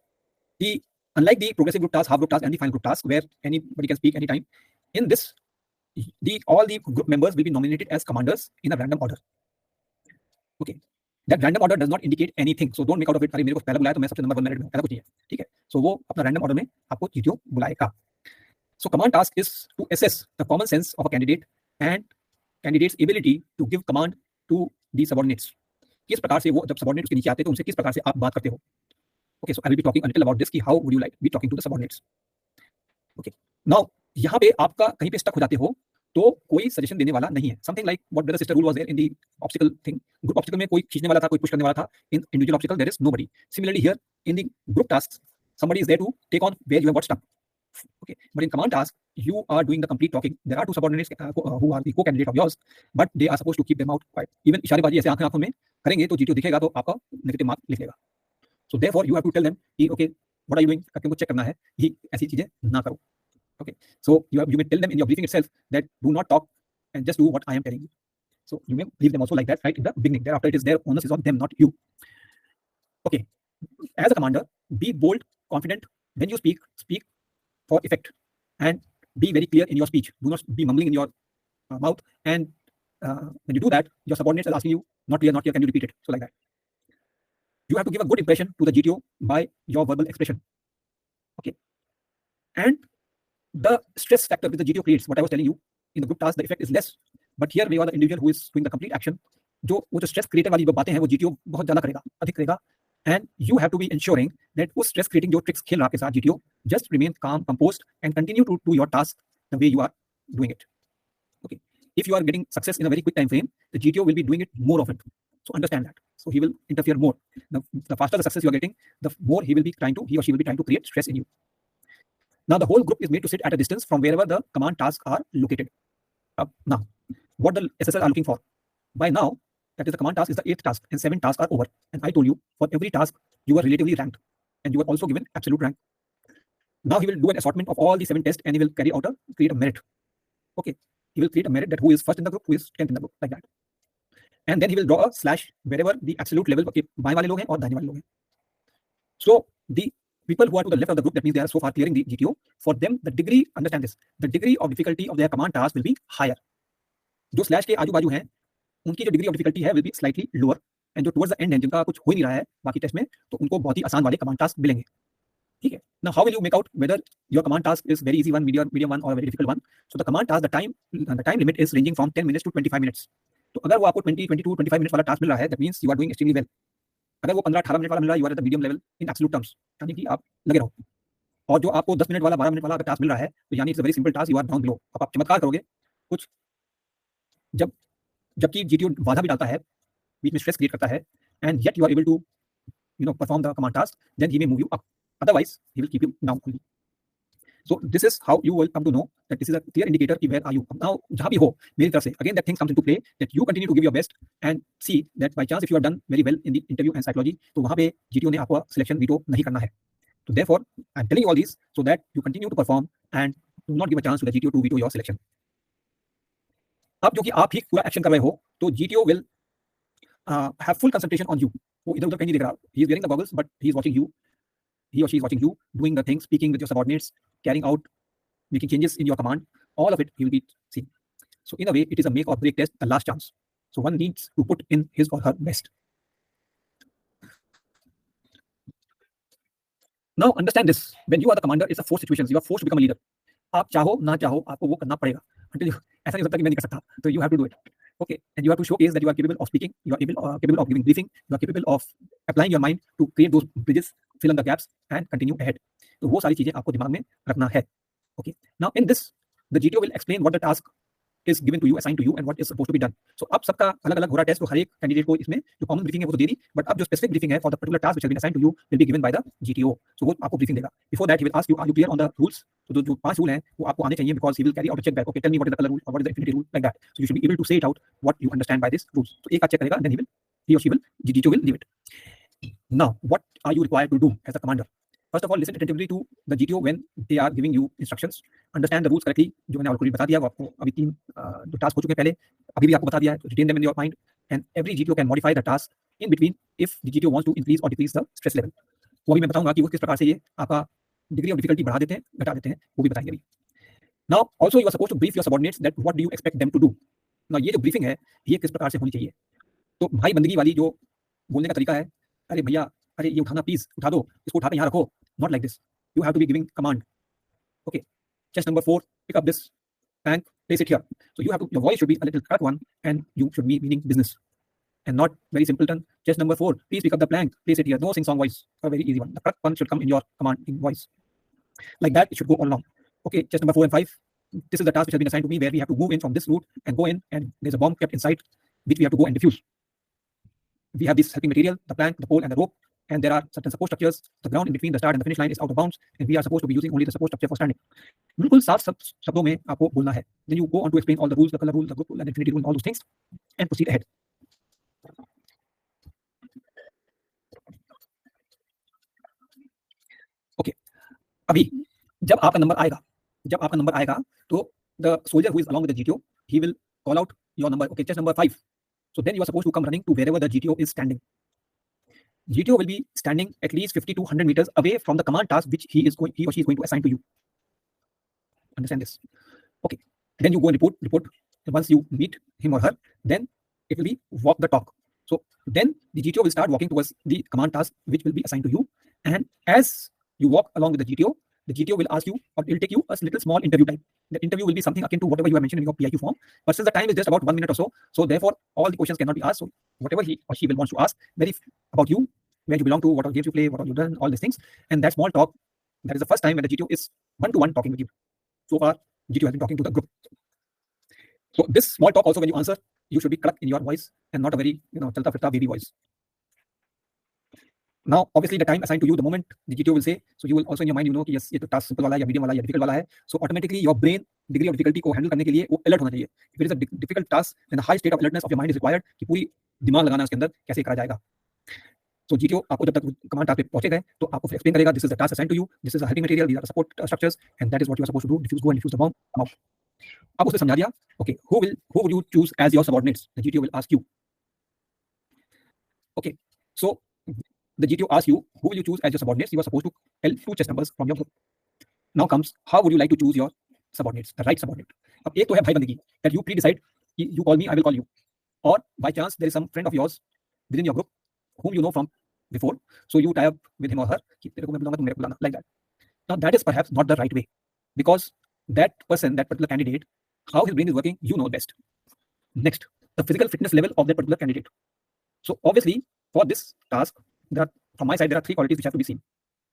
[SPEAKER 1] unlike the progressive group task, half group task, and the final group task, where anybody can speak anytime, in this, all the group members will be nominated as commanders in a random order. Okay. That random order does not indicate anything, so don't make out of it. अरे मेरे को पहला बुलाया तो मैं सबसे number 1 merit में, ऐसा कुछ नहीं है. ठीक है. So वो अपना रैंडम ऑर्डर में आपको GTO बुलाएगा. So command task is to assess the common sense of a candidate and candidate's ability to give command to the subordinates. किस प्रकार से वो जब subordinates के नीचे आते हैं तो उनसे किस प्रकार से आप बात करते हो. Okay, so I will be talking a little about this कि how would you like be talking to the subordinates. Okay. Now यहाँ पे आपका कहीं पे स्टक हो जाते हो तो कोई सजेशन देने वाला नहीं है. Something like what brother sister rule was there in the obstacle thing. Group obstacle में कोई खींचने वाला था, कोई पुश करने वाला था. In individual obstacle there is nobody. Similarly here in the group task somebody is there to take on where you have got stuck. Okay, but in command task you are doing the complete talking. There are two subordinates who are the co-candidate of yours, but they are supposed to keep them out quiet. Even इशारेबाजी ऐसे आंखों में करेंगे तो GTO दिखेगा तो आपका negative mark लिख लेगा. So therefore you have to tell them कि okay what are you doing, करके मुझे चेक करना है, ये ऐसी चीजें ना करो. Okay, so you may tell them in your briefing itself that do not talk and just do what I am telling you. So you may brief them also like that right in the beginning. Thereafter it is their onus is on them, not you. Okay, as a commander, be bold, confident. When you speak for effect and be very clear in your speech. Do not be mumbling in your mouth. And when you do that, your subordinates are asking you, not clear, can you repeat it? So like that. You have to give a good impression to the GTO by your verbal expression. Okay. And the stress factor which the GTO creates, what I was telling you, in the group task, the effect is less. But here we are the individual who is doing the complete action. जो stress creator वाली बातें हैं वो GTO बहुत ज़्यादा करेगा, अधिक करेगा. And you have to be ensuring that उस stress creating जो tricks खेल रहा है आपके साथ GTO, just remain calm, composed, and continue to do your task the way you are doing it. Okay. If you are getting success in a very quick time frame, the GTO will be doing it more of it. So understand that. So he will interfere more. The faster the success you are getting, the more he or she will be trying to create stress in you. Now the whole group is made to sit at a distance from wherever the command tasks are located. Now, what the SSL are looking for? By now, that is the command task is the 8th task and 7 tasks are over. And I told you, for every task, you are relatively ranked and you are also given absolute rank. Now he will do an assortment of all the 7 tests and he will create a merit. Okay, he will create a merit that who is first in the group, who is 10th in the group, like that. And then he will draw a slash wherever the absolute level के बाएं वाले लोग हैं और दाहिने वाले लोग हैं. So the people who are to the left of the group, that means they are so far clearing the GTO, for them the degree, understand this, the degree of difficulty of their command task will be higher. जो slash के आजू बाजू हैं उनकी जो degree of difficulty है will be slightly lower, and जो towards the end है जिनका कुछ हो ही नहीं रहा है बाकी टेस्ट में, तो उनको बहुत ही आसान वाले कमांड टास्क मिलेंगे. ठीक है. Now how will you make out whether your command task is very easy one, medium one or very difficult one? So the command task, the time limit is ranging from 10 minutes to 25 minutes. तो अगर वो आपको 20, 22, 25 minutes वाला task मिल रहा है, that means you are doing extremely well. अगर वो 15-18 मिनट वाला मिल रहा है, you are at the medium level in absolute terms, यानी कि आप लगे रहो. और जो आपको 10 मिनट वाला 12 मिनट वाला अगर टास्क मिल रहा है, तो यानी it's a very simple task, you are down below. अब आप चमत्कार करोगे कुछ, जबकि GTO बाधा भी डालता है, बीच में स्ट्रेस क्रिएट करता है, and yet you are able to perform the command task, then he may move you up. Otherwise he will keep you down only. So this is how you will come to know that this is a clear indicator कि where are you. Now जहाँ भी हो मेरी तरफ से, again that thing comes into play, that you continue to give your best and see that by chance if you are done very well in the interview and psychology, तो वहाँ पे GTO ने आपको selection veto नहीं करना है. So therefore I am telling you all these so that you continue to perform and do not give a chance to the GTO to veto your selection. अब जो कि आप ही पूरा एक्शन कर रहे हो, तो GTO will have full concentration on you. वो इधर उधर कहीं नहीं देख रहा. He is wearing the goggles, but he is watching you. He or she is watching you, doing the things, speaking with your subordinates, carrying out, making changes in your command. All of it he will be seeing. So in a way, it is a make or break test, the last chance. So one needs to put in his or her best. Now understand this. When you are the commander, it's a forced situation. You are forced to become a leader. आप चाहो ना चाहो आपको वो करना पड़ेगा. Until you, ऐसा नहीं हो सकता कि मैं नहीं कर सकता. So you have to do it. Okay, and you have to showcase that you are capable of speaking, you are capable of giving briefing, you are capable of applying your mind to create those bridges, fill in the gaps, and continue ahead. तो वो सारी चीजें आपको दिमाग में रखना है. Okay, now in this, the GTO will explain what the task is given to you, assigned to you, and what is supposed to be done. So अब सबका अलग-अलग हो रहा है टेस्ट, तो हर एक कैंडिडेट को इसमें जो कॉमन ब्रीफिंग है वो तो दे दी, बट अब जो स्पेसिफिक ब्रीफिंग है for the particular task which has been assigned to you will be given by the GTO. So वो आपको ब्रीफिंग देगा. Before that he will ask you, are you clear on the rules? तो जो 5 rule हैं वो आपको आने चाहिए, because he will carry out a check back. Okay, tell me what is the color rule or what is the infinity rule, like that. So you should be able to say it out what you understand by this rules. So एक आध check करेगा, then he or she will, GTO will leave it. Now what are you required to do as a commander? First of all, listen attentively to the GTO when they are giving you instructions. Understand the rules correctly. जो मैंने already बता दिया वो आपको अभी 3 जो task हो चुके हैं पहले अभी भी आपको बता दिया है. Retain them in your mind and every GTO can modify the task in between if the GTO wants to increase or decrease the stress level. वो भी मैं बताऊंगा कि वो किस प्रकार से ये आपका डिग्री ऑफ डिफिकल्टी बढ़ा देते हैं घटा देते हैं वो भी बताएंगे अभी. Now also you are supposed to brief your subordinates that what do you expect them to do. Now ये जो ब्रीफिंग है ये किस प्रकार से होनी चाहिए. तो भाई बंदगी वाली जो बोलने का तरीका है, अरे भैया अरे ये उठाना प्लीज उठा दो, इसको उठा के यहाँ रखो, not like this. You have to be giving command. Okay, chest number 4, pick up this plank, place it here. So you have to, your voice should be a little correct one and you should be meaning business and not very simpleton. Chest number 4, please pick up the plank, place it here. No sing song voice, a very easy one. The correct one should come in your commanding voice. Like that it should go all along. Okay, chest number 4 and 5. This is the task which has been assigned to me where we have to move in from this route and go in and there's a bomb kept inside which we have to go and defuse. We have this helping material, the plank, the pole and the rope, and there are certain support structures. The ground in between the start and the finish line is out of bounds and we are supposed to be using only the support structure for standing. बिल्कुल साफ शब्दों में आपको बोलना है. Then you go on to explain all the rules, the color rule, the group rule and infinity rule and all those things and proceed ahead. Okay. अभी जब आपका नंबर आएगा तो the soldier who is along with the GTO he will call out your number. Okay, chest number 5. So then you are supposed to come running to wherever the GTO is standing. GTO will be standing at least 50 to 100 meters away from the command task which he or she is going to assign to you. Understand this? Okay. Then you go and report. And once you meet him or her, then it will be walk the talk. So then the GTO will start walking towards the command task which will be assigned to you. And as you walk along with the GTO will ask you or it will take you a little small interview time. The interview will be something akin to whatever you have mentioned in your PIQ form. But since the time is just about 1 minute or so, so therefore all the questions cannot be asked. So whatever he or she will want to ask, very about you, where you belong to, what all games you play, what all you done, all these things. And that small talk, that is the first time when the GTO is one-to-one talking with you. So far, GTO has been talking to the group. So this small talk also when you answer, you should be correct in your voice and not a very, chalta firta baby voice. Now, obviously, the time assigned to you, the moment the GTO will say, so you will also in your mind, कि yes, ये तो task simple वाला है या medium वाला है या difficult वाला है. So automatically your brain degree of difficulty को handle करने के लिए वो alert होना चाहिए. If it is a difficult task, then the high state of alertness of your mind is required कि पूरी दिमाग लगाना है उसके अंदर कैसे करा जाएगा. So GTO आपको जब तक command task पे पहुंचेगा तो आपको explain करेगा, this is the task assigned to you, this is a helping material, these are the support structures, and that is what you are supposed to do. Defuse, go and defuse the bomb. Come out. अब उसने समझा दिया. Okay, who would you choose as your subordinates? The GTO will ask you. Okay, so the GTO asks you, who will you choose as your subordinates? You are supposed to tell 2 chess numbers from your group. Now comes, how would you like to choose your subordinates, the right subordinate? अब एक तो है भाई बंदगी, that you pre-decide, you call me, I will call you. Or by chance, there is some friend of yours within your group whom you know from before, so you tie up with him or her, like that. Now that is perhaps not the right way, because that person, that particular candidate, how his brain is working, you know best. Next, the physical fitness level of that particular candidate. So obviously, for this task, from my side, there are 3 qualities which have to be seen.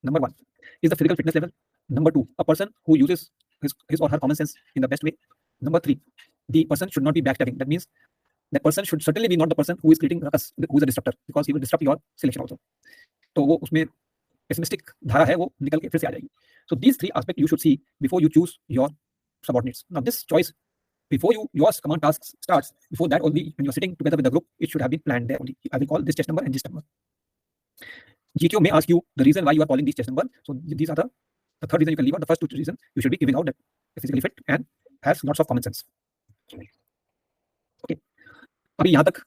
[SPEAKER 1] Number 1 is the physical fitness level. Number 2, a person who uses his or her common sense in the best way. Number 3, the person should not be backstabbing. That means that person should certainly be not the person who is creating ruckus, who is a disruptor, because he will disrupt your selection also. तो वो उसमें pessimistic धारा है वो निकल के फिर से आ जाएगी. So these 3 aspects you should see before you choose your subordinates. Now this choice, before your command task starts, before that only when you're sitting together with the group, it should have been planned there only. I will call this chess number and this number. GTO may ask you the reason why you are calling these chess numbers. So these are the third reason you can leave out. The first 2 reasons you should be giving out that is physically fit and has lots of common sense. Okay. अभी यहाँ तक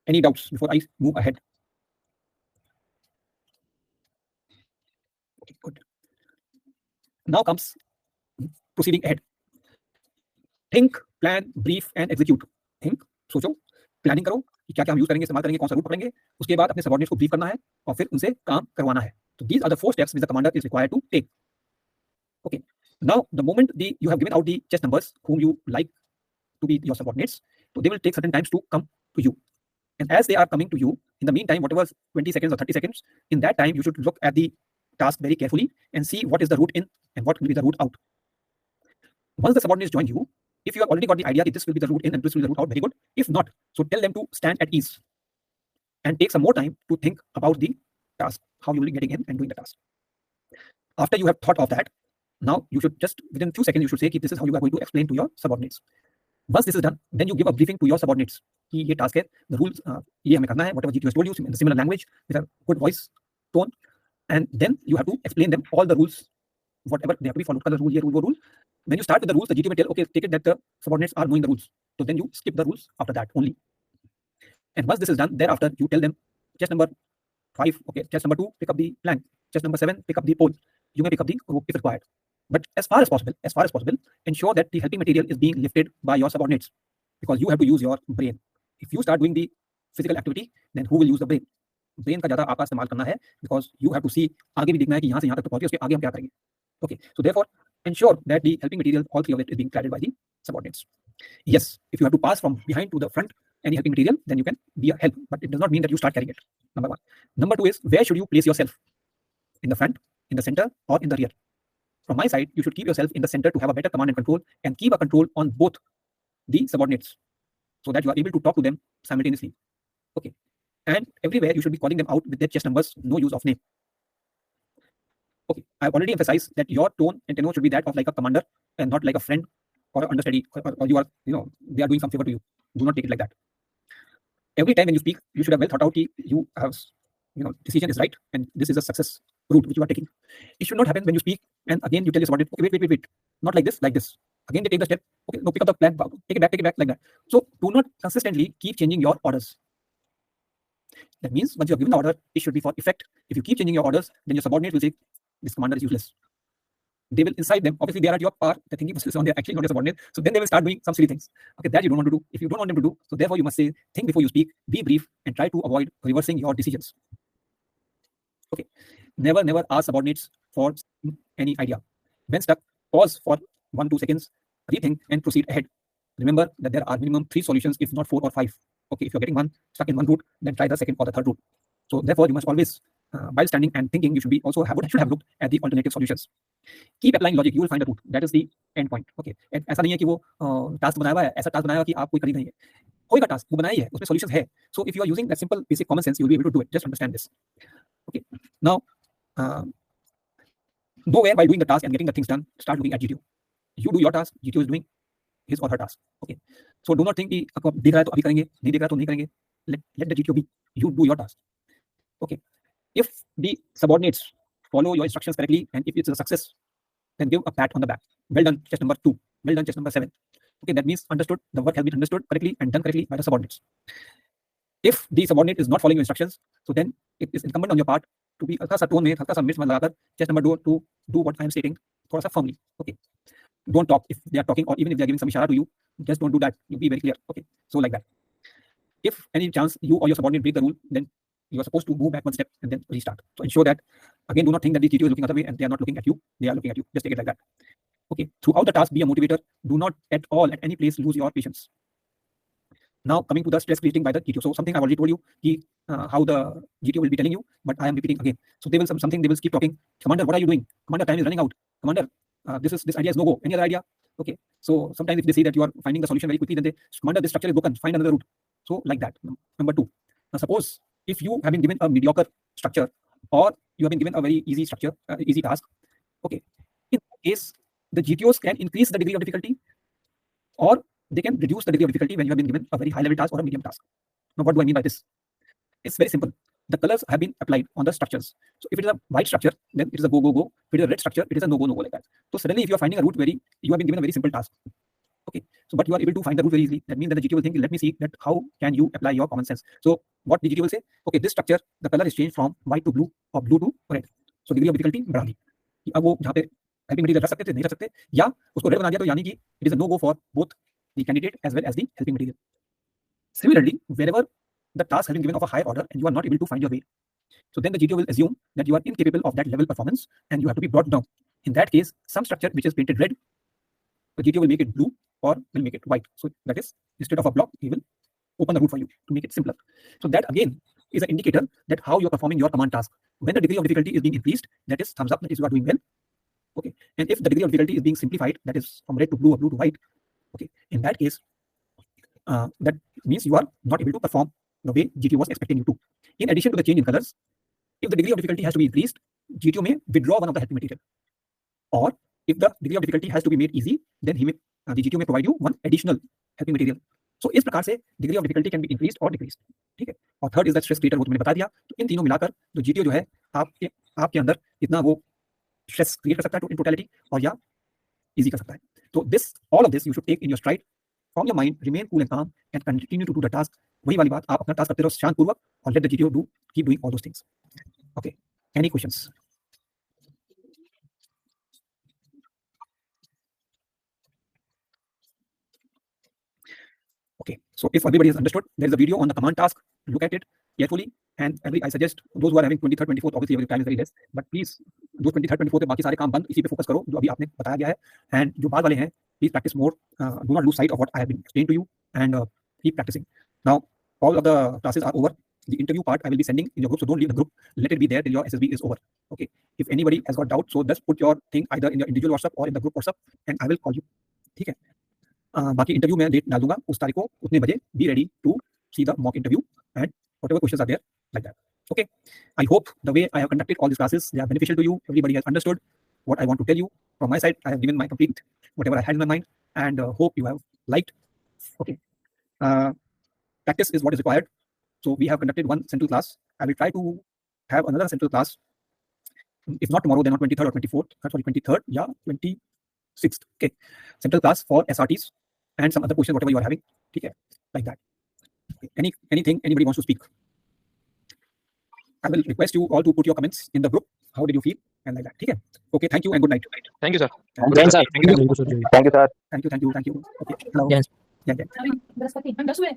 [SPEAKER 1] any doubts before I move ahead? Okay, good. Now comes proceeding ahead. Think, plan, brief and execute. Think, सोचो, planning करो कि क्या क्या हम use करेंगे, इस्तेमाल करेंगे, कौन सा रूट पकड़ेंगे, उसके बाद अपने सबऑर्डिनेट्स को ब्रीफ करना है और फिर उनसे काम करवाना है. So these are the 4 steps which the commander is required to take. Okay. Now the moment you have given out the chess numbers whom you like to be your subordinates, so they will take certain times to come to you. And as they are coming to you, in the meantime, whatever 20 seconds or 30 seconds, in that time you should look at the task very carefully and see what is the route in and what will be the route out. Once the subordinates join you, if you have already got the idea that this will be the route in and this will be the route out, very good. If not, so tell them to stand at ease and take some more time to think about the task, how you will be getting in and doing the task. After you have thought of that, now you should just within a few seconds you should say this is how you are going to explain to your subordinates. Once this is done, then you give a briefing to your subordinates. ये task है, the rules ये हमें करना है, whatever GTO has told you in the similar language with a good voice tone. and then you have to explain them all the rules, whatever they have to be followed. Color rule, here rule, rule. When you start with the rules, the GTO will tell, okay, take it that the subordinates are knowing the rules. So then you skip the rules after that only. And once this is done, thereafter you tell them chest number 5, okay, chest number 2, pick up the plank. Chest number 7, pick up the pole. You may pick up the rope if required. But as far as possible, ensure that the helping material is being lifted by your subordinates, because you have to use your brain. If you start doing the physical activity, then who will use the brain? Brain का ज्यादा आपका इस्तेमाल करना है, because you have to see आगे भी देखना है कि यहाँ से यहाँ तक तो पहुंचे, उसके आगे हम क्या करेंगे. Okay, so therefore ensure that the helping material, all three of it, is being carried by the subordinates. Yes, if you have to pass from behind to the front any helping material, then you can be a help, but it does not mean that you start carrying it. Number one. Number two is, where should you place yourself? In the front, in the center, or in the rear? From my side, you should keep yourself in the center to have a better command and control, and keep a control on both the subordinates, so that you are able to talk to them simultaneously. Okay. And everywhere you should be calling them out with their chest numbers, no use of name. Okay, I've already emphasized that your tone and tenor should be that of like a commander and not like a friend or an understudy, or you are, they are doing some favor to you. Do not take it like that. Every time when you speak, you should have well thought out you have, decision is right, and this is a success route which you are taking. It should not happen when you speak and again you tell your subordinate, okay, wait, not like this, like this. Again they take the step, okay, no, pick up the plan, take it back, like that. So do not consistently keep changing your orders. That means once you have given the order, it should be for effect. If you keep changing your orders, then your subordinate will say, this commander is useless. They will incite them. Obviously, they are at your power. They're thinking they're actually not your subordinate. So then they will start doing some silly things. Okay, that you don't want to do. If you don't want them to do, so therefore you must say, think before you speak, be brief, and try to avoid reversing your decisions. Okay, never ask subordinates for any idea. When stuck, pause for 1-2 seconds, rethink, and proceed ahead. Remember that there are minimum 3 solutions, if not 4 or 5. Okay, if you're getting stuck in one route, then try the second or the third route. So therefore, you must always, while standing and thinking, you should have looked at the alternative solutions. Keep applying logic. You will find a route. That is the end point. Okay. ऐसा नहीं है कि वो task बनाया हुआ है, ऐसा task बनाया हुआ कि आप कोई कर ही नहीं है. होएगा टास्क, वो बनाई है, उसमें solutions है. So if you are using that simple basic common sense, you will be able to do it. Just understand this. Okay. Now, nowhere while doing the task and getting the things done, start looking at GTO. You do your task, GTO is doing his or her task. Okay. So do not think कि दिख रहा है तो अभी करेंगे, नहीं दिख रहा तो नहीं करेंगे. Let the GTO be. You do your task. Okay. If the subordinates follow your instructions correctly, and if it's a success, then give a pat on the back. Well done, chest number 2. Well done, chest number 7. Okay, that means understood. The work has been understood correctly and done correctly by the subordinates. If the subordinate is not following your instructions, so then it is incumbent on your part to be हल्का सा tone में, हल्का सा मिर्च लगाकर chest number 2 to do what I am stating थोड़ा सा firmly. Okay. Don't talk if they are talking, or even if they are giving some ishara to you, just don't do that. You be very clear. Okay. So like that. If any chance you or your subordinate break the rule, then you are supposed to move back one step and then restart. So ensure that, again, do not think that the GTO is looking other way and they are not looking at you. They are looking at you. Just take it like that. Okay. Throughout the task, be a motivator. Do not at all, at any place, lose your patience. Now coming to the stress creating by the GTO. So something I've already told you, how the GTO will be telling you, but I am repeating again. So they will something they will keep talking. Commander, what are you doing? Commander, time is running out. Commander, this idea is no go. Any other idea? Okay. So sometimes if they see that you are finding the solution very quickly, then they, Commander, this structure is broken. Find another route. So like that. Number 2. Now suppose if you have been given a mediocre structure, or you have been given a very easy structure, easy task. Okay. In that case, the GTOs can increase the degree of difficulty, or they can reduce the degree of difficulty when you have been given a very high level task or a medium task. Now what do I mean by this? It's very simple. The colors have been applied on the structures. So if it is a white structure, then it is a go. If it is a red structure, it is a no go like that. So suddenly if you are finding a route you have been given a very simple task. Okay. So but you are able to find the route very easily. That means that the GTO will think, let me see that how can you apply your common sense. So what the GTO will say, okay, this structure, the color is changed from white to blue or blue to red. So degree of difficulty बढ़ा दी. अब वो जहाँ पे helping material रख सकते थे नहीं रख सकते, या उसको red बना दिया, तो यानी कि it is a no go for both the candidate as well as the helping material. Similarly, wherever the task has been given of a higher order and you are not able to find your way, so then the GTO will assume that you are incapable of that level performance and you have to be brought down. In that case, some structure which is painted red, the GTO will make it blue or will make it white. So that is, instead of a block, he will open the route for you to make it simpler. So that again is an indicator that how you're performing your command task. When the degree of difficulty is being increased, that is thumbs up, that is you are doing well. Okay. And if the degree of difficulty is being simplified, that is from red to blue or blue to white, okay, in that case, that means you are not able to perform the way GTO was expecting you to. In addition to the change in colors, if the degree of difficulty has to be increased, GTO may withdraw one of the helping material. Or if the degree of difficulty has to be made easy, then the GTO may provide you one additional helping material. सो इस प्रकार से degree of difficulty can be increased और decreased, ठीक है। और third is the stress creator, वो तो मैंने बता दिया। तो इन तीनों मिलाकर जो जीटीओ जो है आपके अंदर इतना वो स्ट्रेस क्रिएट कर सकता है इन टोटलिटी, और या इजी कर सकता है। तो this all of this you should take in your stride from your mind, remain cool and calm and continue to do the task. वही वाली बात, आप अपना टास्क करते रहो शांतपूर्वक और let the GTO do keep doing all those things. Okay, any questions? Okay, so if everybody has understood, there is a video on the command task. Look at it carefully, and I suggest those who are having 23rd, 24th, obviously your time is very less, but please those 23rd, 24th के बाकी सारे काम बंद, इसी पे focus करो जो अभी आपने बताया गया है। एंड जो बाद वाले हैं, please practice more. Do not lose sight of what I have been explained to you, and keep practicing. Now all of the classes are over. The interview part I will be sending in your group, so don't leave the group. Let it be there till your SSB is over. Okay. If anybody has got doubt, so just put your thing either in your individual WhatsApp or in the group WhatsApp, and I will call you. ठीक है। बाकी interview में date डाल दूंगा उस तारीख को उतने बजे। Be ready to see the mock interview and whatever questions are there like that. Okay, I hope the way I have conducted all this classes they are beneficial to you. Everybody has understood what I want to tell you from my side. I have given my complete whatever I had in my mind and hope you have liked. Okay, practice is what is required. So we have conducted one central class. I will try to have another central class, if not tomorrow, then on 23rd or 24th. Sorry, 23rd, yeah, 26th. Okay, central class for SRTs and some other questions, whatever you are having. Okay, like that. Okay. Anything anybody wants to speak? I will request you all to put your comments in the group. How did you feel? And like that. Okay. Okay. Thank you and good night.
[SPEAKER 2] Thank you, sir.
[SPEAKER 3] Thank you, sir.
[SPEAKER 1] Thank you.
[SPEAKER 3] Thank you, sir.
[SPEAKER 1] Thank you. Okay. Hello.
[SPEAKER 4] Yes.
[SPEAKER 1] Yeah.
[SPEAKER 4] Brihaspati हम 10 हुए